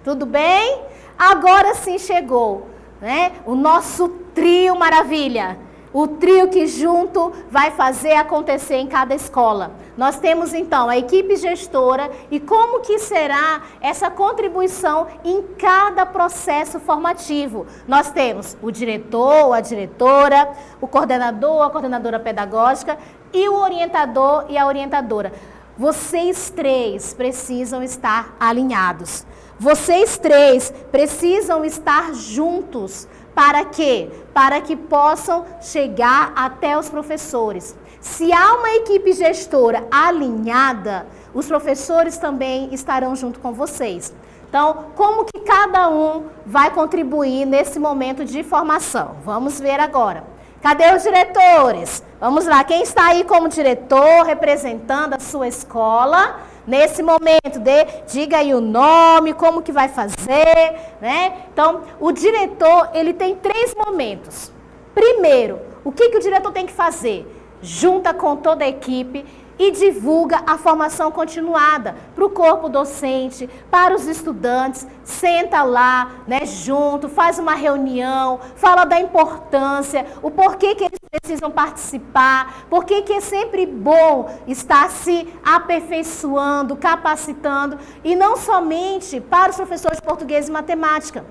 Tudo bem? Agora sim chegou, né? O nosso trio maravilha. O trio que junto vai fazer acontecer em cada escola. Nós temos então a equipe gestora e como que será essa contribuição em cada processo formativo. Nós temos o diretor, a diretora, o coordenador, a coordenadora pedagógica e o orientador e a orientadora. Vocês 3 precisam estar alinhados. Vocês 3 precisam estar juntos. Para quê? Para que possam chegar até os professores. Se há uma equipe gestora alinhada, os professores também estarão junto com vocês. Então, como que cada um vai contribuir nesse momento de formação? Vamos ver agora. Cadê os diretores? Vamos lá, quem está aí como diretor, representando a sua escola? Nesse momento, diga aí o nome, como que vai fazer, né? Então, o diretor, ele tem 3 momentos. Primeiro, o que o diretor tem que fazer? Junta com toda a equipe e divulga a formação continuada para o corpo docente, para os estudantes, senta lá, né, junto, faz uma reunião, fala da importância, o porquê que eles precisam participar, porquê que é sempre bom estar se aperfeiçoando, capacitando, e não somente para os professores de português e matemática,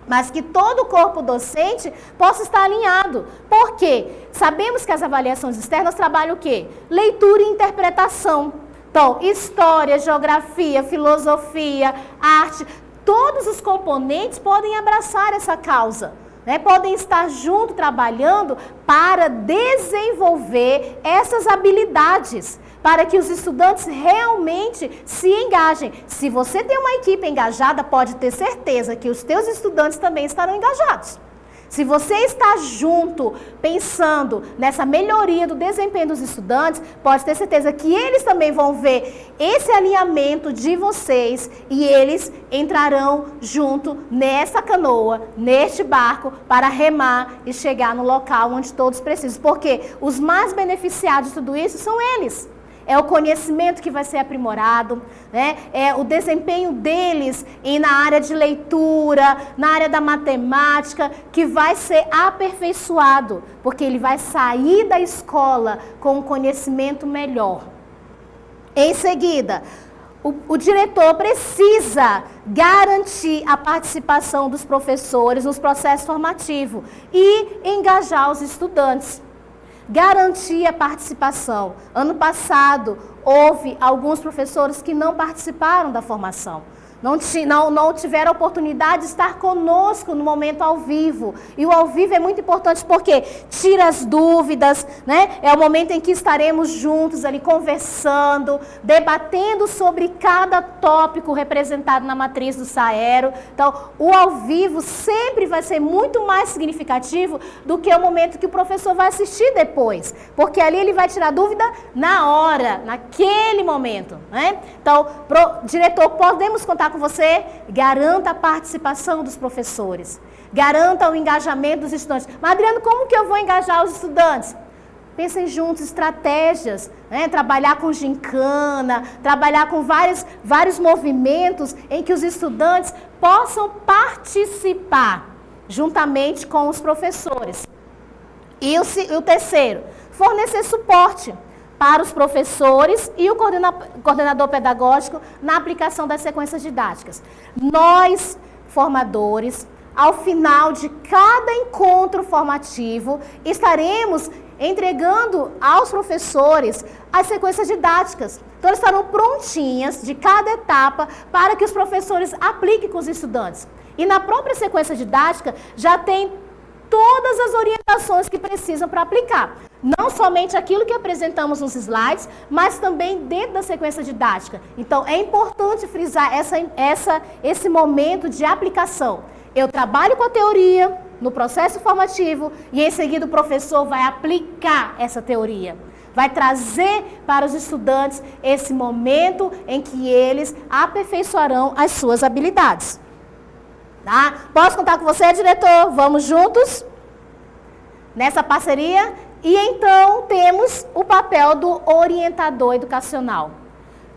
mas que todo o corpo docente possa estar alinhado. Por quê? Sabemos que as avaliações externas trabalham o quê? Leitura e interpretação. Então, história, geografia, filosofia, arte, todos os componentes podem abraçar essa causa. né, podem estar junto trabalhando para desenvolver essas habilidades, para que os estudantes realmente se engajem. Se você tem uma equipe engajada, pode ter certeza que os teus estudantes também estarão engajados. Se você está junto, pensando nessa melhoria do desempenho dos estudantes, pode ter certeza que eles também vão ver esse alinhamento de vocês e eles entrarão junto nessa canoa, neste barco, para remar e chegar no local onde todos precisam. Porque os mais beneficiados de tudo isso são eles. É o conhecimento que vai ser aprimorado, né? É o desempenho deles na área de leitura, na área da matemática, que vai ser aperfeiçoado, porque ele vai sair da escola com um conhecimento melhor. Em seguida, o diretor precisa garantir a participação dos professores nos processos formativos e engajar os estudantes. Garantir a participação. Ano passado, houve alguns professores que não participaram da formação. Não tiveram a oportunidade de estar conosco no momento ao vivo. E o ao vivo é muito importante porque tira as dúvidas, né? É o momento em que estaremos juntos ali conversando, debatendo sobre cada tópico representado na matriz do Saero. Então, o ao vivo sempre vai ser muito mais significativo do que o momento que o professor vai assistir depois. Porque ali ele vai tirar dúvida na hora, naquele momento, né? Então, diretor, podemos contar com você? Garanta a participação dos professores. Garanta o engajamento dos estudantes. Mas, Adriano, como que eu vou engajar os estudantes? Pensem juntos, estratégias, né? Trabalhar com gincana, trabalhar com vários movimentos em que os estudantes possam participar juntamente com os professores. E o terceiro, fornecer suporte para os professores e o coordenador pedagógico na aplicação das sequências didáticas. Nós, formadores, ao final de cada encontro formativo, estaremos entregando aos professores as sequências didáticas. Então, elas estarão prontinhas de cada etapa para que os professores apliquem com os estudantes. E na própria sequência didática já tem todas as orientações que precisam para aplicar. Não somente aquilo que apresentamos nos slides, mas também dentro da sequência didática. Então, é importante frisar esse momento de aplicação. Eu trabalho com a teoria no processo formativo e em seguida o professor vai aplicar essa teoria. Vai trazer para os estudantes esse momento em que eles aperfeiçoarão as suas habilidades. Tá? Posso contar com você, diretor? Vamos juntos nessa parceria? E então temos o papel do orientador educacional.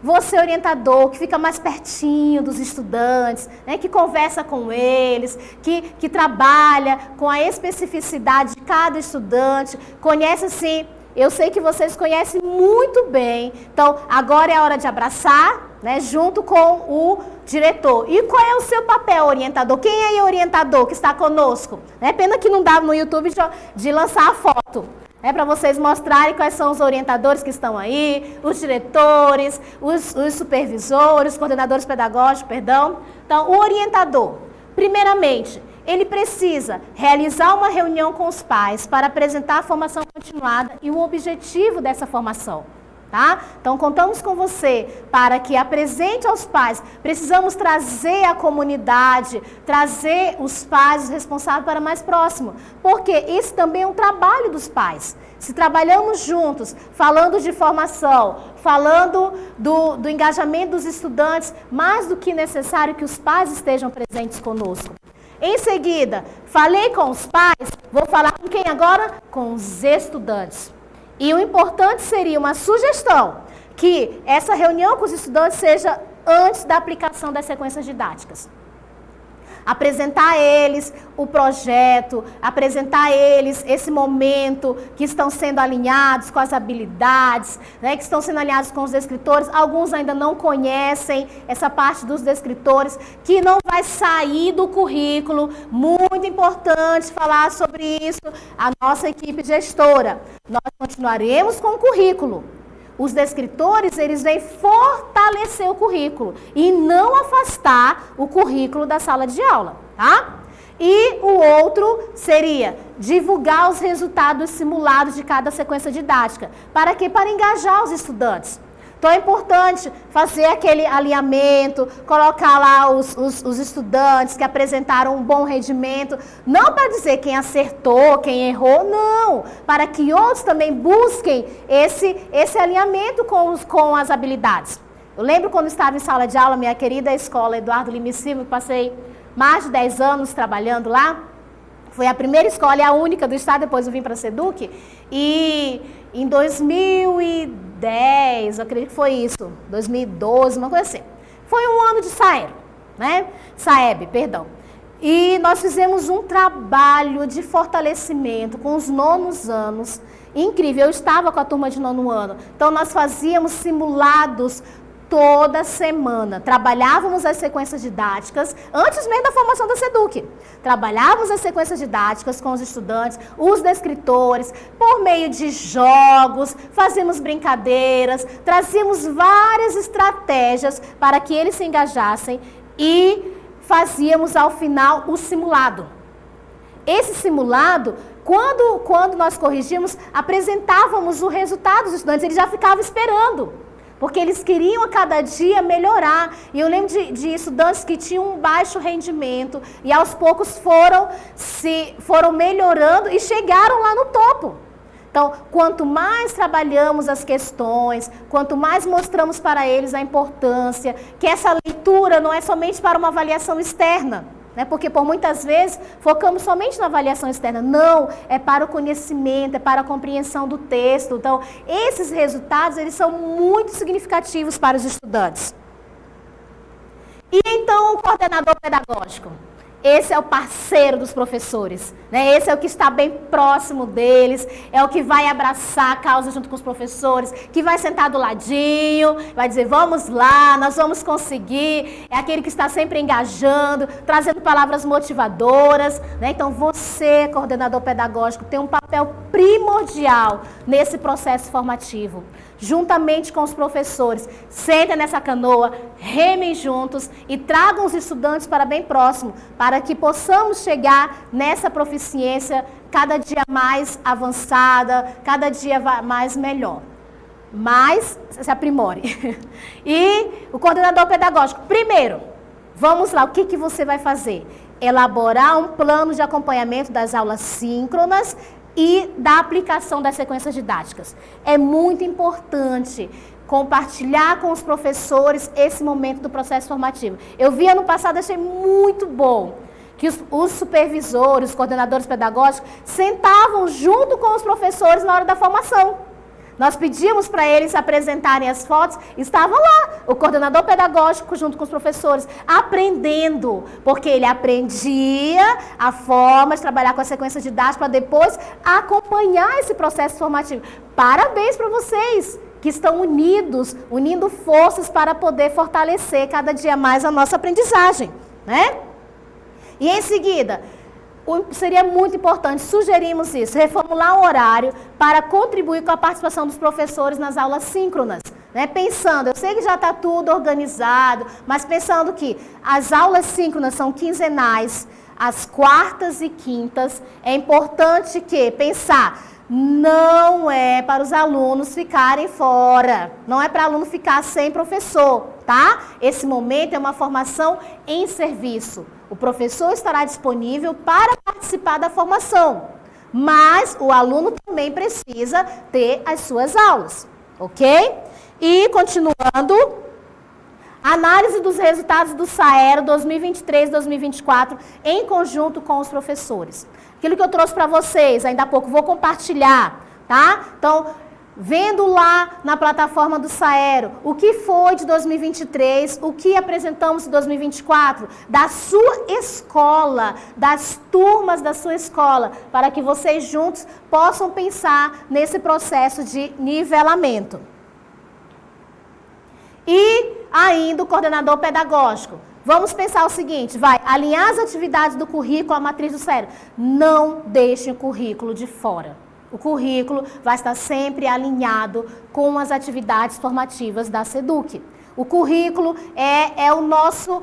Você, orientador, que fica mais pertinho dos estudantes, né, que conversa com eles, que trabalha com a especificidade de cada estudante, conhece assim. Eu sei que vocês conhecem muito bem. Então, agora é a hora de abraçar, né, junto com o diretor. E qual é o seu papel, orientador? Quem é o orientador que está conosco? É pena que não dá no YouTube de lançar a foto. É para vocês mostrarem quais são os orientadores que estão aí, os diretores, os supervisores, os coordenadores pedagógicos, perdão. Então, o orientador, primeiramente, ele precisa realizar uma reunião com os pais para apresentar a formação continuada e o objetivo dessa formação. Tá? Então, contamos com você para que apresente aos pais. Precisamos trazer a comunidade, trazer os pais, os responsáveis para mais próximo. Porque esse também é um trabalho dos pais. Se trabalhamos juntos, falando de formação, falando do engajamento dos estudantes, mais do que necessário que os pais estejam presentes conosco. Em seguida, falei com os pais, vou falar com quem agora? Com os estudantes. E o importante seria uma sugestão, que essa reunião com os estudantes seja antes da aplicação das sequências didáticas. Apresentar a eles o projeto, apresentar a eles esse momento que estão sendo alinhados com as habilidades, né, que estão sendo alinhados com os descritores. Alguns ainda não conhecem essa parte dos descritores, que não vai sair do currículo. Muito importante falar sobre isso. A nossa equipe gestora, nós continuaremos com o currículo. Os descritores, eles vêm fortalecer o currículo e não afastar o currículo da sala de aula, tá? E o outro seria divulgar os resultados simulados de cada sequência didática. Para quê? Para engajar os estudantes. Então é importante fazer aquele alinhamento, colocar lá os estudantes que apresentaram um bom rendimento, não para dizer quem acertou, quem errou, não, para que outros também busquem esse alinhamento com as habilidades. Eu lembro quando estava em sala de aula, minha querida escola Eduardo Lima e Silva, passei mais de 10 anos trabalhando lá, foi a primeira escola e a única do estado, depois eu vim para a SEDUC, e em 2010, eu acredito que foi isso, 2012, uma coisa assim. Foi um ano de Saeb, perdão. E nós fizemos um trabalho de fortalecimento com os nonos anos, incrível. Eu estava com a turma de nono ano, então nós fazíamos simulados toda semana. Trabalhávamos as sequências didáticas, antes mesmo da formação da SEDUC. Trabalhávamos as sequências didáticas com os estudantes, os descritores, por meio de jogos, fazíamos brincadeiras, trazíamos várias estratégias para que eles se engajassem e fazíamos ao final o simulado. Esse simulado, quando nós corrigimos, apresentávamos o resultado dos estudantes, eles já ficavam esperando. Porque eles queriam a cada dia melhorar. E eu lembro de estudantes que tinham um baixo rendimento e aos poucos foram melhorando e chegaram lá no topo. Então, quanto mais trabalhamos as questões, quanto mais mostramos para eles a importância, que essa leitura não é somente para uma avaliação externa, né? Porque por muitas vezes focamos somente na avaliação externa. Não, é para o conhecimento, é para a compreensão do texto. Então, esses resultados, eles são muito significativos para os estudantes. E então, o coordenador pedagógico? Esse é o parceiro dos professores, né? Esse é o que está bem próximo deles, é o que vai abraçar a causa junto com os professores, que vai sentar do ladinho, vai dizer, vamos lá, nós vamos conseguir. É aquele que está sempre engajando, trazendo palavras motivadoras, né? Então você, coordenador pedagógico, tem um papel primordial nesse processo formativo. Juntamente com os professores, sentem nessa canoa, remem juntos e tragam os estudantes para bem próximo, para que possamos chegar nessa proficiência cada dia mais avançada, cada dia mais melhor. Mas se aprimore. E o coordenador pedagógico, primeiro, vamos lá, o que você vai fazer? Elaborar um plano de acompanhamento das aulas síncronas e da aplicação das sequências didáticas. É muito importante compartilhar com os professores esse momento do processo formativo. Eu vi ano passado, achei muito bom, que os supervisores, os coordenadores pedagógicos, sentavam junto com os professores na hora da formação. Nós pedimos para eles apresentarem as fotos, estavam lá, o coordenador pedagógico junto com os professores, aprendendo, porque ele aprendia a forma de trabalhar com a sequência didática para depois acompanhar esse processo formativo. Parabéns para vocês que estão unindo forças para poder fortalecer cada dia mais a nossa aprendizagem, né? E em seguida, seria muito importante, sugerimos isso, reformular um horário para contribuir com a participação dos professores nas aulas síncronas, né? Pensando, eu sei que já está tudo organizado, mas pensando que as aulas síncronas são quinzenais, às quartas e quintas, é importante que pensar, não é para os alunos ficarem fora, não é para aluno ficar sem professor, tá? Esse momento é uma formação em serviço. O professor estará disponível para participar da formação, mas o aluno também precisa ter as suas aulas, ok? E continuando, análise dos resultados do SAERO 2023-2024 em conjunto com os professores. Aquilo que eu trouxe para vocês, ainda há pouco, vou compartilhar, tá? Então, vendo lá na plataforma do SAERO o que foi de 2023, o que apresentamos de 2024, da sua escola, das turmas da sua escola, para que vocês juntos possam pensar nesse processo de nivelamento. E ainda o coordenador pedagógico. Vamos pensar o seguinte, vai alinhar as atividades do currículo à matriz do SAERO. Não deixem o currículo de fora. O currículo vai estar sempre alinhado com as atividades formativas da SEDUC. O currículo é o nosso,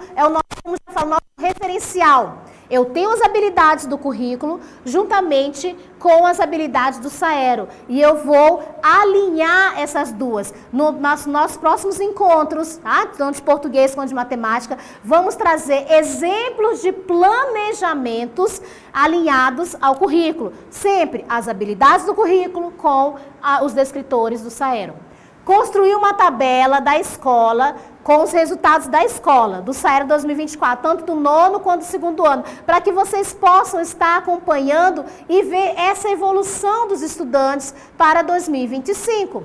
como já falo, nosso referencial diferencial. Eu tenho as habilidades do currículo juntamente com as habilidades do Saero. E eu vou alinhar essas duas. Nos nossos próximos encontros, tá? Tanto de português quanto de matemática, vamos trazer exemplos de planejamentos alinhados ao currículo. Sempre as habilidades do currículo com os descritores do Saero. Construir uma tabela da escola com os resultados da escola, do Saero 2024, tanto do nono quanto do segundo ano, para que vocês possam estar acompanhando e ver essa evolução dos estudantes para 2025.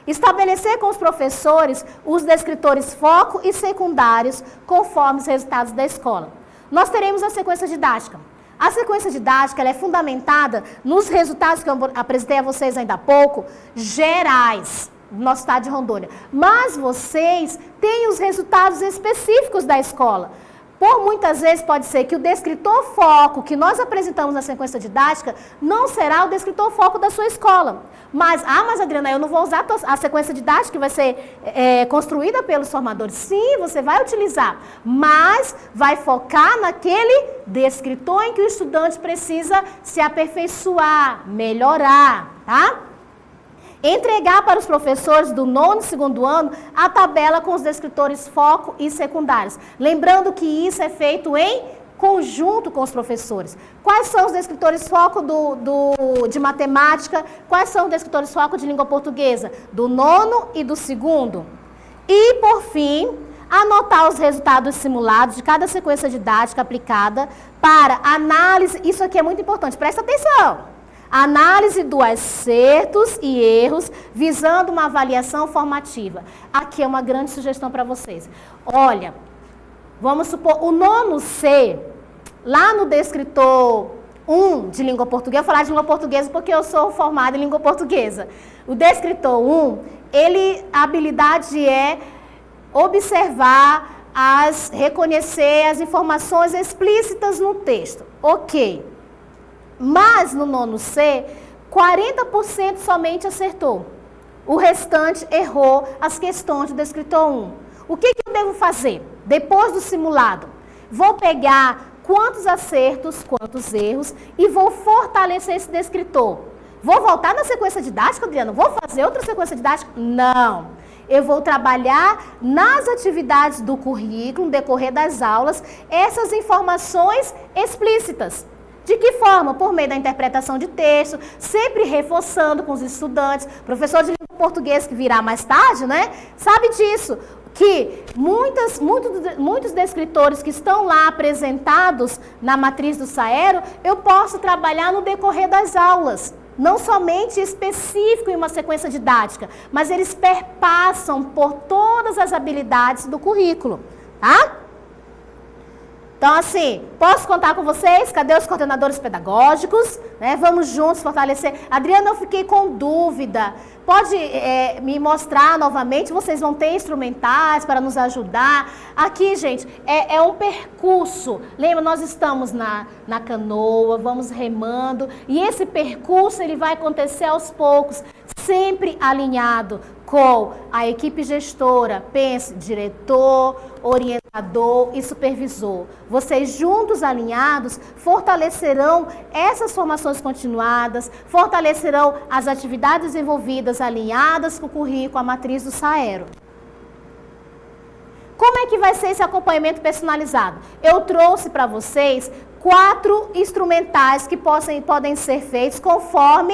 Estabelecer com os professores os descritores foco e secundários conforme os resultados da escola. Nós teremos a sequência didática. A sequência didática ela é fundamentada nos resultados que eu apresentei a vocês ainda há pouco, gerais, do nosso estado de Rondônia. Mas vocês têm os resultados específicos da escola. Por muitas vezes pode ser que o descritor foco que nós apresentamos na sequência didática não será o descritor foco da sua escola. Mas Adriana, eu não vou usar a sequência didática que vai ser construída pelos formadores. Sim, você vai utilizar, mas vai focar naquele descritor em que o estudante precisa se aperfeiçoar, melhorar, tá? Entregar para os professores do nono e segundo ano a tabela com os descritores foco e secundários. Lembrando que isso é feito em conjunto com os professores. Quais são os descritores foco de matemática? Quais são os descritores foco de língua portuguesa? Do nono e do segundo. E, por fim, anotar os resultados simulados de cada sequência didática aplicada para análise. Isso aqui é muito importante, presta atenção. Análise dos acertos e erros, visando uma avaliação formativa. Aqui é uma grande sugestão para vocês. Olha, vamos supor, o nono C, lá no descritor 1 de língua portuguesa, eu vou falar de língua portuguesa porque eu sou formada em língua portuguesa. O descritor 1, a habilidade é observar, reconhecer as informações explícitas no texto. Ok. Mas no nono C, 40% somente acertou. O restante errou as questões do descritor 1. O que eu devo fazer? Depois do simulado, vou pegar quantos acertos, quantos erros e vou fortalecer esse descritor. Vou voltar na sequência didática, Adriana? Vou fazer outra sequência didática? Não. Eu vou trabalhar nas atividades do currículo, no decorrer das aulas, essas informações explícitas. De que forma? Por meio da interpretação de texto, sempre reforçando com os estudantes. Professor de língua portuguesa que virá mais tarde, né? Sabe disso, que muitos descritores que estão lá apresentados na matriz do Saero, eu posso trabalhar no decorrer das aulas. Não somente específico em uma sequência didática, mas eles perpassam por todas as habilidades do currículo, tá? Então, assim, posso contar com vocês? Cadê os coordenadores pedagógicos? Né? Vamos juntos fortalecer. Adriana, eu fiquei com dúvida. Pode me mostrar novamente? Vocês vão ter instrumentais para nos ajudar. Aqui, gente, é um percurso. Lembra, nós estamos na canoa, vamos remando. E esse percurso, ele vai acontecer aos poucos, sempre alinhado com a equipe gestora, pense, diretor, orientador e supervisor. Vocês juntos, alinhados, fortalecerão essas formações continuadas, fortalecerão as atividades envolvidas, alinhadas com o currículo, a matriz do Saero. Como é que vai ser esse acompanhamento personalizado? Eu trouxe para vocês 4 instrumentais que podem ser feitos conforme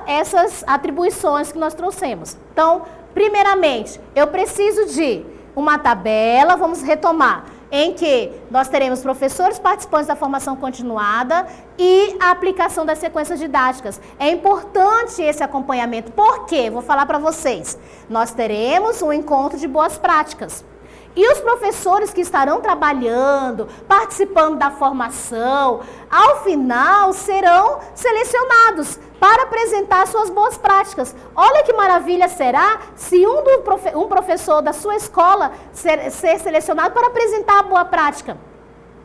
essas atribuições que nós trouxemos. Então, primeiramente, eu preciso de uma tabela, vamos retomar, em que nós teremos professores participantes da formação continuada e a aplicação das sequências didáticas. É importante esse acompanhamento. Por quê? Vou falar para vocês. Nós teremos um encontro de boas práticas. E os professores que estarão trabalhando, participando da formação, ao final serão selecionados para apresentar suas boas práticas. Olha que maravilha será se um professor da sua escola ser selecionado para apresentar a boa prática.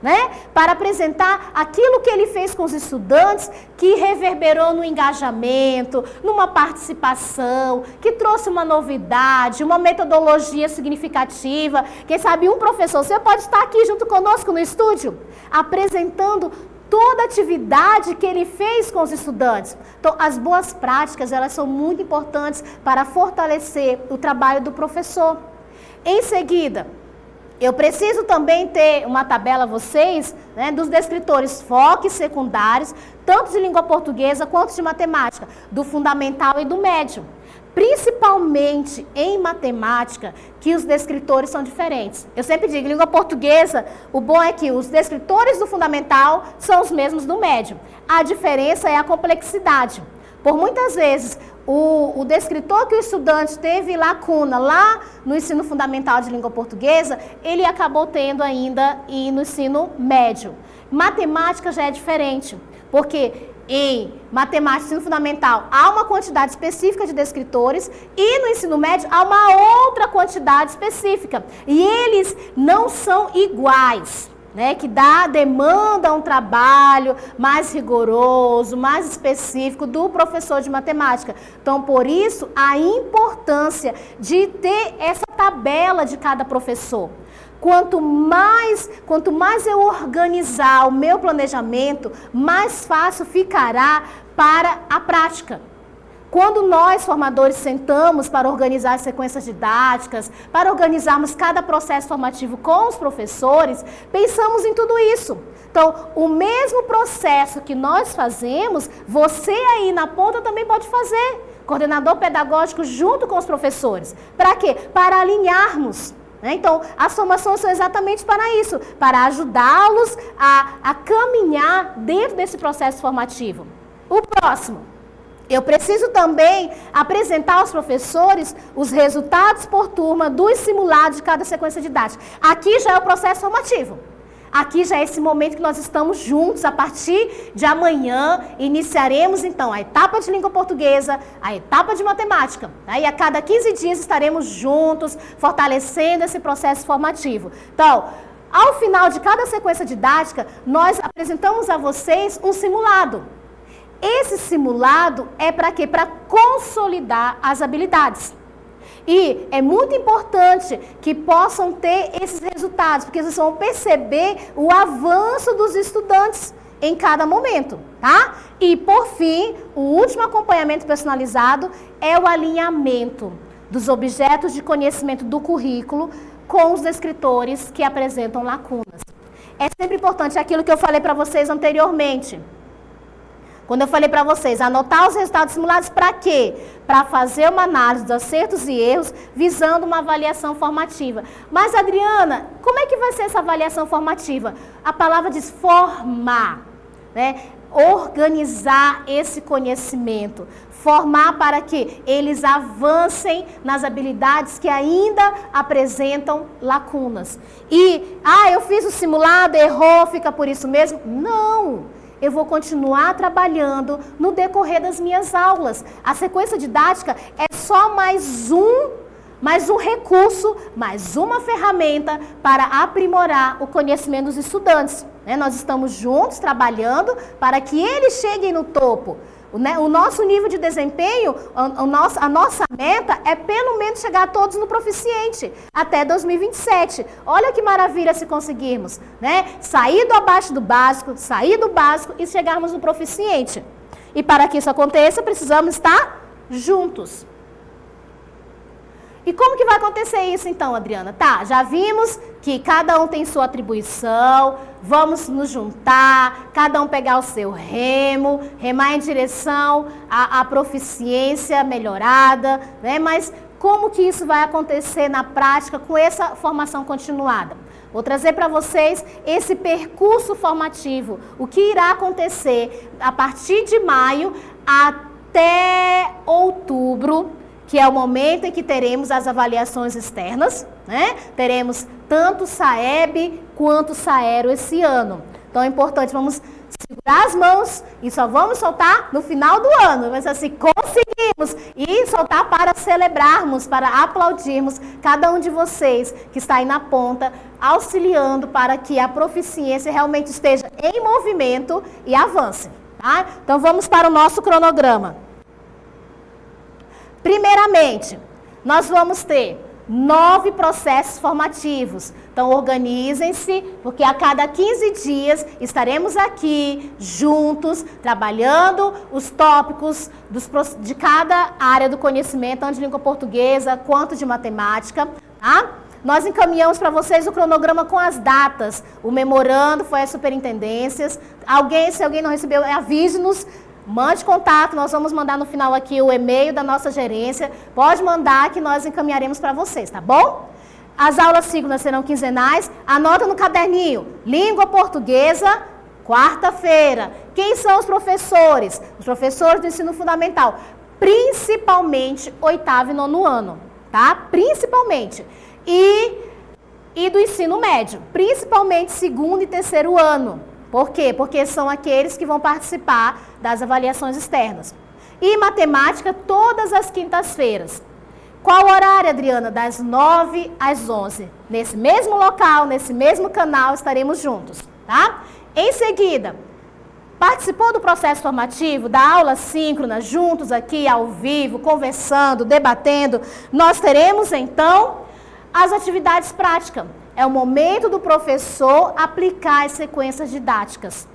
né? Para apresentar aquilo que ele fez com os estudantes, que reverberou no engajamento, numa participação, que trouxe uma novidade, uma metodologia significativa. Quem sabe um professor, você pode estar aqui junto conosco no estúdio, apresentando toda a atividade que ele fez com os estudantes. Então, as boas práticas, elas são muito importantes para fortalecer o trabalho do professor. Em seguida, eu preciso também ter uma tabela, vocês, né, dos descritores FOC secundários, tanto de língua portuguesa quanto de matemática, do fundamental e do médio. Principalmente em matemática, que os descritores são diferentes. Eu sempre digo, em língua portuguesa, o bom é que os descritores do fundamental são os mesmos do médio. A diferença é a complexidade. Por muitas vezes, o descritor que o estudante teve lacuna lá no ensino fundamental de língua portuguesa, ele acabou tendo ainda no ensino médio. Matemática já é diferente, porque em matemática, ensino fundamental, há uma quantidade específica de descritores e no ensino médio há uma outra quantidade específica. E eles não são iguais, né? Que demanda um trabalho mais rigoroso, mais específico do professor de matemática. Então, por isso, a importância de ter essa tabela de cada professor. Quanto mais eu organizar o meu planejamento, mais fácil ficará para a prática. Quando nós, formadores, sentamos para organizar as sequências didáticas, para organizarmos cada processo formativo com os professores, pensamos em tudo isso. Então, o mesmo processo que nós fazemos, você aí na ponta também pode fazer. Coordenador pedagógico junto com os professores. Para quê? Para alinharmos. Então, as formações são exatamente para isso, para ajudá-los a caminhar dentro desse processo formativo. O próximo, eu preciso também apresentar aos professores os resultados por turma dos simulados de cada sequência didática. Aqui já é o processo formativo. Aqui já é esse momento que nós estamos juntos. A partir de amanhã, iniciaremos então a etapa de língua portuguesa, a etapa de matemática. E a cada 15 dias estaremos juntos, fortalecendo esse processo formativo. Então, ao final de cada sequência didática, nós apresentamos a vocês um simulado. Esse simulado é para quê? Para consolidar as habilidades. E é muito importante que possam ter esses resultados, porque vocês vão perceber o avanço dos estudantes em cada momento, tá? E, por fim, o último acompanhamento personalizado é o alinhamento dos objetos de conhecimento do currículo com os descritores que apresentam lacunas. É sempre importante aquilo que eu falei para vocês anteriormente. Quando eu falei para vocês, anotar os resultados simulados para quê? Para fazer uma análise dos acertos e erros, visando uma avaliação formativa. Mas, Adriana, como é que vai ser essa avaliação formativa? A palavra diz formar, né? Organizar esse conhecimento. Formar para que eles avancem nas habilidades que ainda apresentam lacunas. E, eu fiz o simulado, errou, fica por isso mesmo? Não! Eu vou continuar trabalhando no decorrer das minhas aulas. A sequência didática é só mais um recurso, mais uma ferramenta para aprimorar o conhecimento dos estudantes. Nós estamos juntos trabalhando para que eles cheguem no topo. O nosso nível de desempenho, a nossa meta é pelo menos chegar a todos no proficiente, até 2027. Olha que maravilha se conseguirmos, né? Sair do abaixo do básico, sair do básico e chegarmos no proficiente. E para que isso aconteça, precisamos estar juntos. E como que vai acontecer isso então, Adriana? Tá, já vimos que cada um tem sua atribuição, vamos nos juntar, cada um pegar o seu remo, remar em direção à proficiência melhorada, né? Mas como que isso vai acontecer na prática com essa formação continuada? Vou trazer para vocês esse percurso formativo, o que irá acontecer a partir de maio até outubro, que é o momento em que teremos as avaliações externas, né? Teremos tanto SAEB quanto SAERO esse ano. Então é importante, vamos segurar as mãos e só vamos soltar no final do ano. Mas assim, conseguimos. E soltar para celebrarmos, para aplaudirmos cada um de vocês que está aí na ponta, auxiliando para que a proficiência realmente esteja em movimento e avance. Tá? Então vamos para o nosso cronograma. Primeiramente, nós vamos ter 9 processos formativos. Então, organizem-se, porque a cada 15 dias estaremos aqui juntos, trabalhando os tópicos de cada área do conhecimento, tanto de língua portuguesa quanto de matemática. Tá? Nós encaminhamos para vocês o cronograma com as datas. O memorando foi as superintendências. Se alguém não recebeu, avise-nos. Mande contato, nós vamos mandar no final aqui o e-mail da nossa gerência. Pode mandar que nós encaminharemos para vocês, tá bom? As aulas síncronas serão quinzenais. Anota no caderninho. Língua portuguesa, quarta-feira. Quem são os professores? Os professores do ensino fundamental. Principalmente 8º e 9º ano, tá? Principalmente. E do ensino médio. Principalmente 2º e 3º ano. Por quê? Porque são aqueles que vão participar das avaliações externas. E matemática, todas as quintas-feiras. Qual horário, Adriana? Das 9 às 11. Nesse mesmo local, nesse mesmo canal, estaremos juntos, tá? Em seguida, participou do processo formativo, da aula síncrona, juntos aqui, ao vivo, conversando, debatendo. Nós teremos, então, as atividades práticas. É o momento do professor aplicar as sequências didáticas.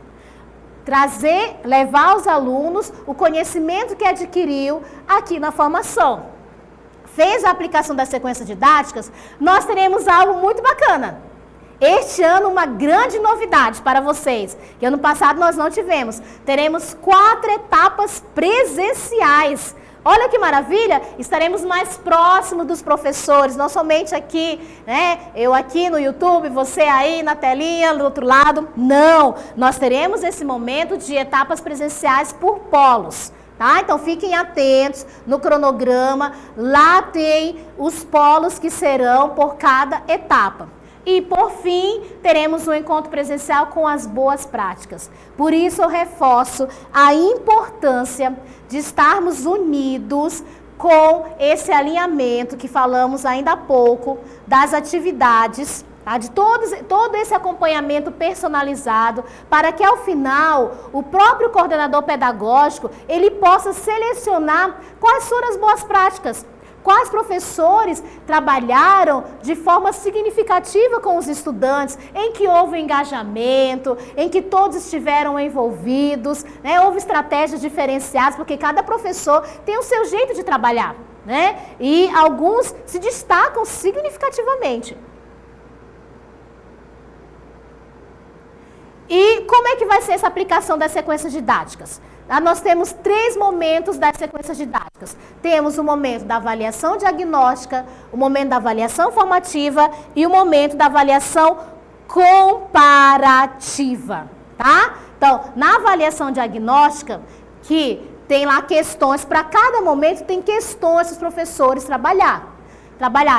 Levar aos alunos o conhecimento que adquiriu aqui na formação. Fez a aplicação das sequências didáticas, nós teremos algo muito bacana. Este ano, uma grande novidade para vocês, que ano passado nós não tivemos. Teremos 4 etapas presenciais. Olha que maravilha, estaremos mais próximos dos professores, não somente aqui, né? Eu aqui no YouTube, você aí na telinha, do outro lado. Não, nós teremos esse momento de etapas presenciais por polos, tá? Então fiquem atentos no cronograma, lá tem os polos que serão por cada etapa. E, por fim, teremos um encontro presencial com as boas práticas. Por isso, eu reforço a importância de estarmos unidos com esse alinhamento que falamos ainda há pouco, das atividades, tá? De todo esse acompanhamento personalizado, para que, ao final, o próprio coordenador pedagógico, ele possa selecionar quais foram as boas práticas. Quais professores trabalharam de forma significativa com os estudantes, em que houve engajamento, em que todos estiveram envolvidos, né? Houve estratégias diferenciadas, porque cada professor tem o seu jeito de trabalhar, né? E alguns se destacam significativamente. E como é que vai ser essa aplicação das sequências didáticas? Nós temos 3 momentos das sequências didáticas. Temos o momento da avaliação diagnóstica, o momento da avaliação formativa e o momento da avaliação comparativa, tá? Então, na avaliação diagnóstica, que tem lá questões, para cada momento tem questões que os professores trabalhar.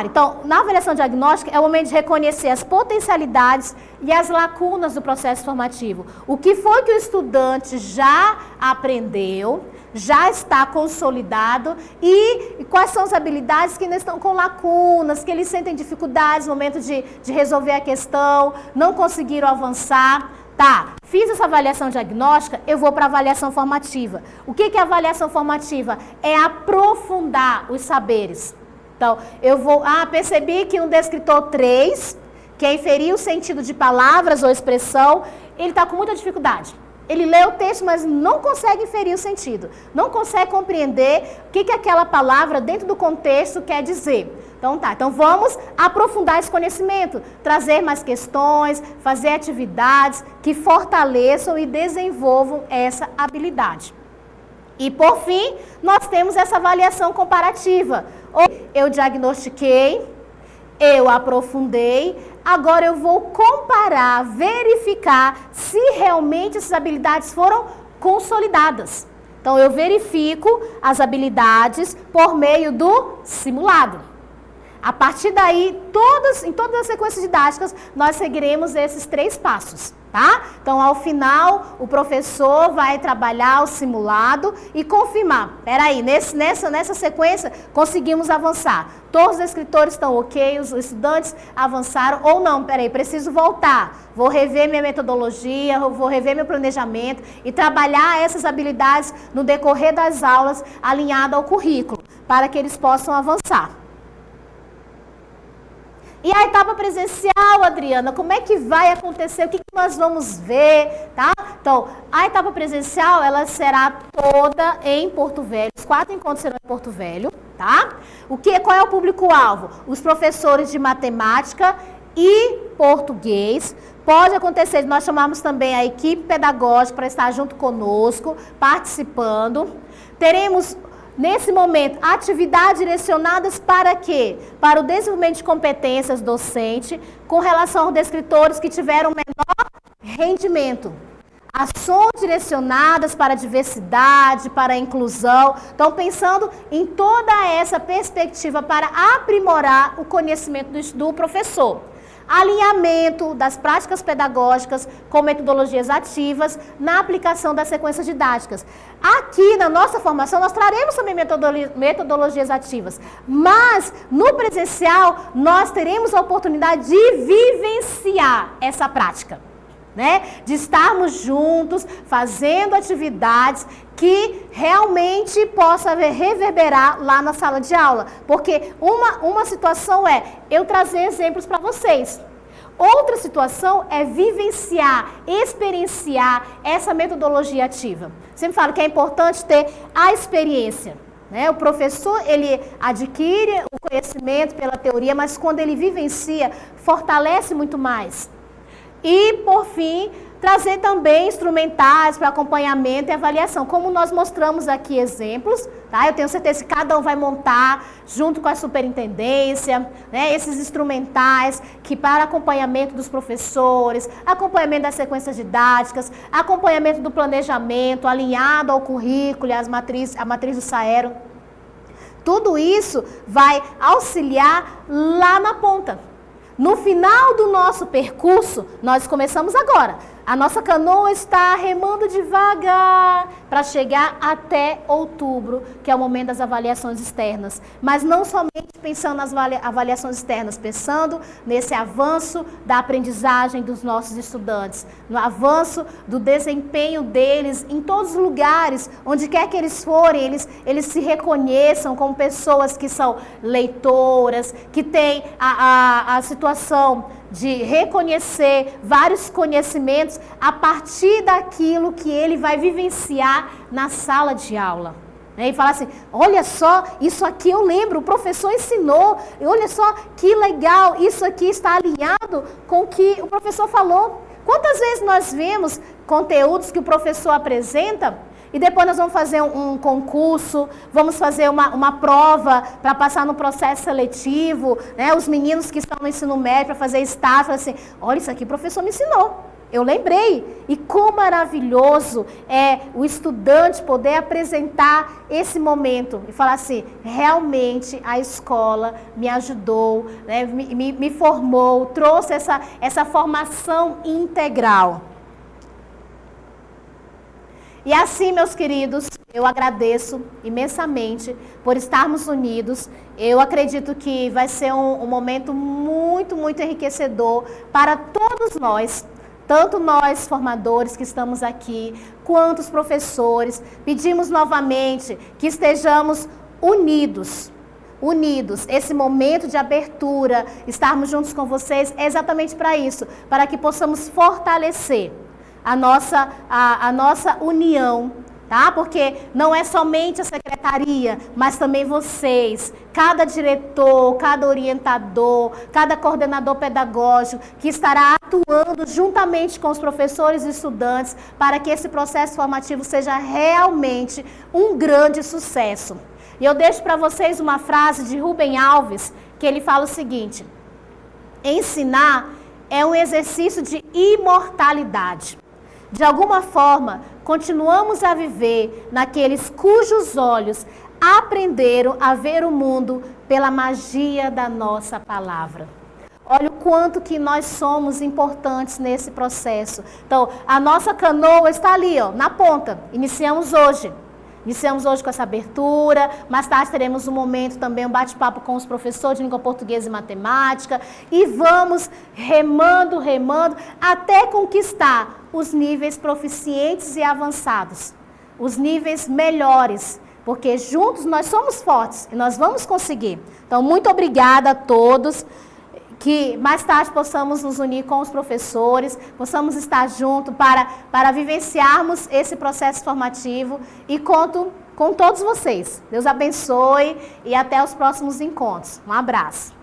Então, na avaliação diagnóstica é o momento de reconhecer as potencialidades e as lacunas do processo formativo. O que foi que o estudante já aprendeu, já está consolidado e quais são as habilidades que ainda estão com lacunas, que eles sentem dificuldades no momento de resolver a questão, não conseguiram avançar. Tá, fiz essa avaliação diagnóstica, eu vou para a avaliação formativa. O que é a avaliação formativa? É aprofundar os saberes. Então, eu vou, percebi que um descritor 3, que é inferir o sentido de palavras ou expressão, ele está com muita dificuldade. Ele lê o texto, mas não consegue inferir o sentido, não consegue compreender o que aquela palavra dentro do contexto quer dizer. Então vamos aprofundar esse conhecimento, trazer mais questões, fazer atividades que fortaleçam e desenvolvam essa habilidade. E, por fim, nós temos essa avaliação comparativa. Eu diagnostiquei, eu aprofundei, agora eu vou comparar, verificar se realmente essas habilidades foram consolidadas. Então, eu verifico as habilidades por meio do simulado. A partir daí, em todas as sequências didáticas, nós seguiremos esses 3 passos. Tá? Então, ao final, o professor vai trabalhar o simulado e confirmar. Peraí, nessa sequência, conseguimos avançar. Todos os escritores estão ok, os estudantes avançaram ou não. Peraí, preciso voltar. Vou rever minha metodologia, vou rever meu planejamento e trabalhar essas habilidades no decorrer das aulas alinhado ao currículo, para que eles possam avançar. E a etapa presencial, Adriana, como é que vai acontecer? O que nós vamos ver, tá? Então, a etapa presencial, ela será toda em Porto Velho. Os 4 encontros serão em Porto Velho, tá? Qual é o público-alvo? Os professores de matemática e português. Pode acontecer, nós chamamos também a equipe pedagógica para estar junto conosco, participando. Teremos, nesse momento, atividades direcionadas para quê? Para o desenvolvimento de competências docente com relação aos descritores que tiveram menor rendimento. Ações direcionadas para a diversidade, para a inclusão. Então, pensando em toda essa perspectiva para aprimorar o conhecimento do professor. Alinhamento das práticas pedagógicas com metodologias ativas na aplicação das sequências didáticas. Aqui na nossa formação nós traremos também metodologias ativas, mas no presencial nós teremos a oportunidade de vivenciar essa prática, né? De estarmos juntos, fazendo atividades que realmente possa reverberar lá na sala de aula. Porque uma situação é eu trazer exemplos para vocês. Outra situação é vivenciar, experienciar essa metodologia ativa. Sempre falo que é importante ter a experiência, né? O professor, ele adquire o conhecimento pela teoria, mas quando ele vivencia, fortalece muito mais. E, por fim, trazer também instrumentais para acompanhamento e avaliação, como nós mostramos aqui exemplos, tá? Eu tenho certeza que cada um vai montar, junto com a superintendência, né, esses instrumentais que para acompanhamento dos professores, acompanhamento das sequências didáticas, acompanhamento do planejamento, alinhado ao currículo e a matriz do Saero. Tudo isso vai auxiliar lá na ponta. No final do nosso percurso, nós começamos agora. A nossa canoa está remando devagar para chegar até outubro, que é o momento das avaliações externas. Mas não somente pensando nas avaliações externas, pensando nesse avanço da aprendizagem dos nossos estudantes, no avanço do desempenho deles em todos os lugares, onde quer que eles forem, eles se reconheçam como pessoas que são leitoras, que têm a situação de reconhecer vários conhecimentos a partir daquilo que ele vai vivenciar na sala de aula. E falar assim, olha só, isso aqui eu lembro, o professor ensinou, olha só que legal, isso aqui está alinhado com o que o professor falou. Quantas vezes nós vemos conteúdos que o professor apresenta e depois nós vamos fazer um concurso, vamos fazer uma prova para passar no processo seletivo, né? Os meninos que estão no ensino médio para fazer estágio, falam assim, olha, isso aqui o professor me ensinou. Eu lembrei. E quão maravilhoso é o estudante poder apresentar esse momento e falar assim, realmente a escola me ajudou, né? me formou, trouxe essa formação integral. E assim, meus queridos, eu agradeço imensamente por estarmos unidos. Eu acredito que vai ser um momento muito, muito enriquecedor para todos nós, tanto nós formadores que estamos aqui, quanto os professores. Pedimos novamente que estejamos unidos. Esse momento de abertura, estarmos juntos com vocês, é exatamente para isso, para que possamos fortalecer a nossa união, tá? Porque não é somente a secretaria, mas também vocês, cada diretor, cada orientador, cada coordenador pedagógico que estará atuando juntamente com os professores e estudantes para que esse processo formativo seja realmente um grande sucesso. E eu deixo para vocês uma frase de Rubem Alves, que ele fala o seguinte: ensinar é um exercício de imortalidade. De alguma forma, continuamos a viver naqueles cujos olhos aprenderam a ver o mundo pela magia da nossa palavra. Olha o quanto que nós somos importantes nesse processo. Então, a nossa canoa está ali, ó, na ponta. Iniciamos hoje com essa abertura, mais tarde teremos um momento também, um bate-papo com os professores de língua portuguesa e matemática, e vamos remando, até conquistar os níveis proficientes e avançados, os níveis melhores, porque juntos nós somos fortes e nós vamos conseguir. Então, muito obrigada a todos. Que mais tarde possamos nos unir com os professores, possamos estar juntos para vivenciarmos esse processo formativo, e conto com todos vocês. Deus abençoe e até os próximos encontros. Um abraço.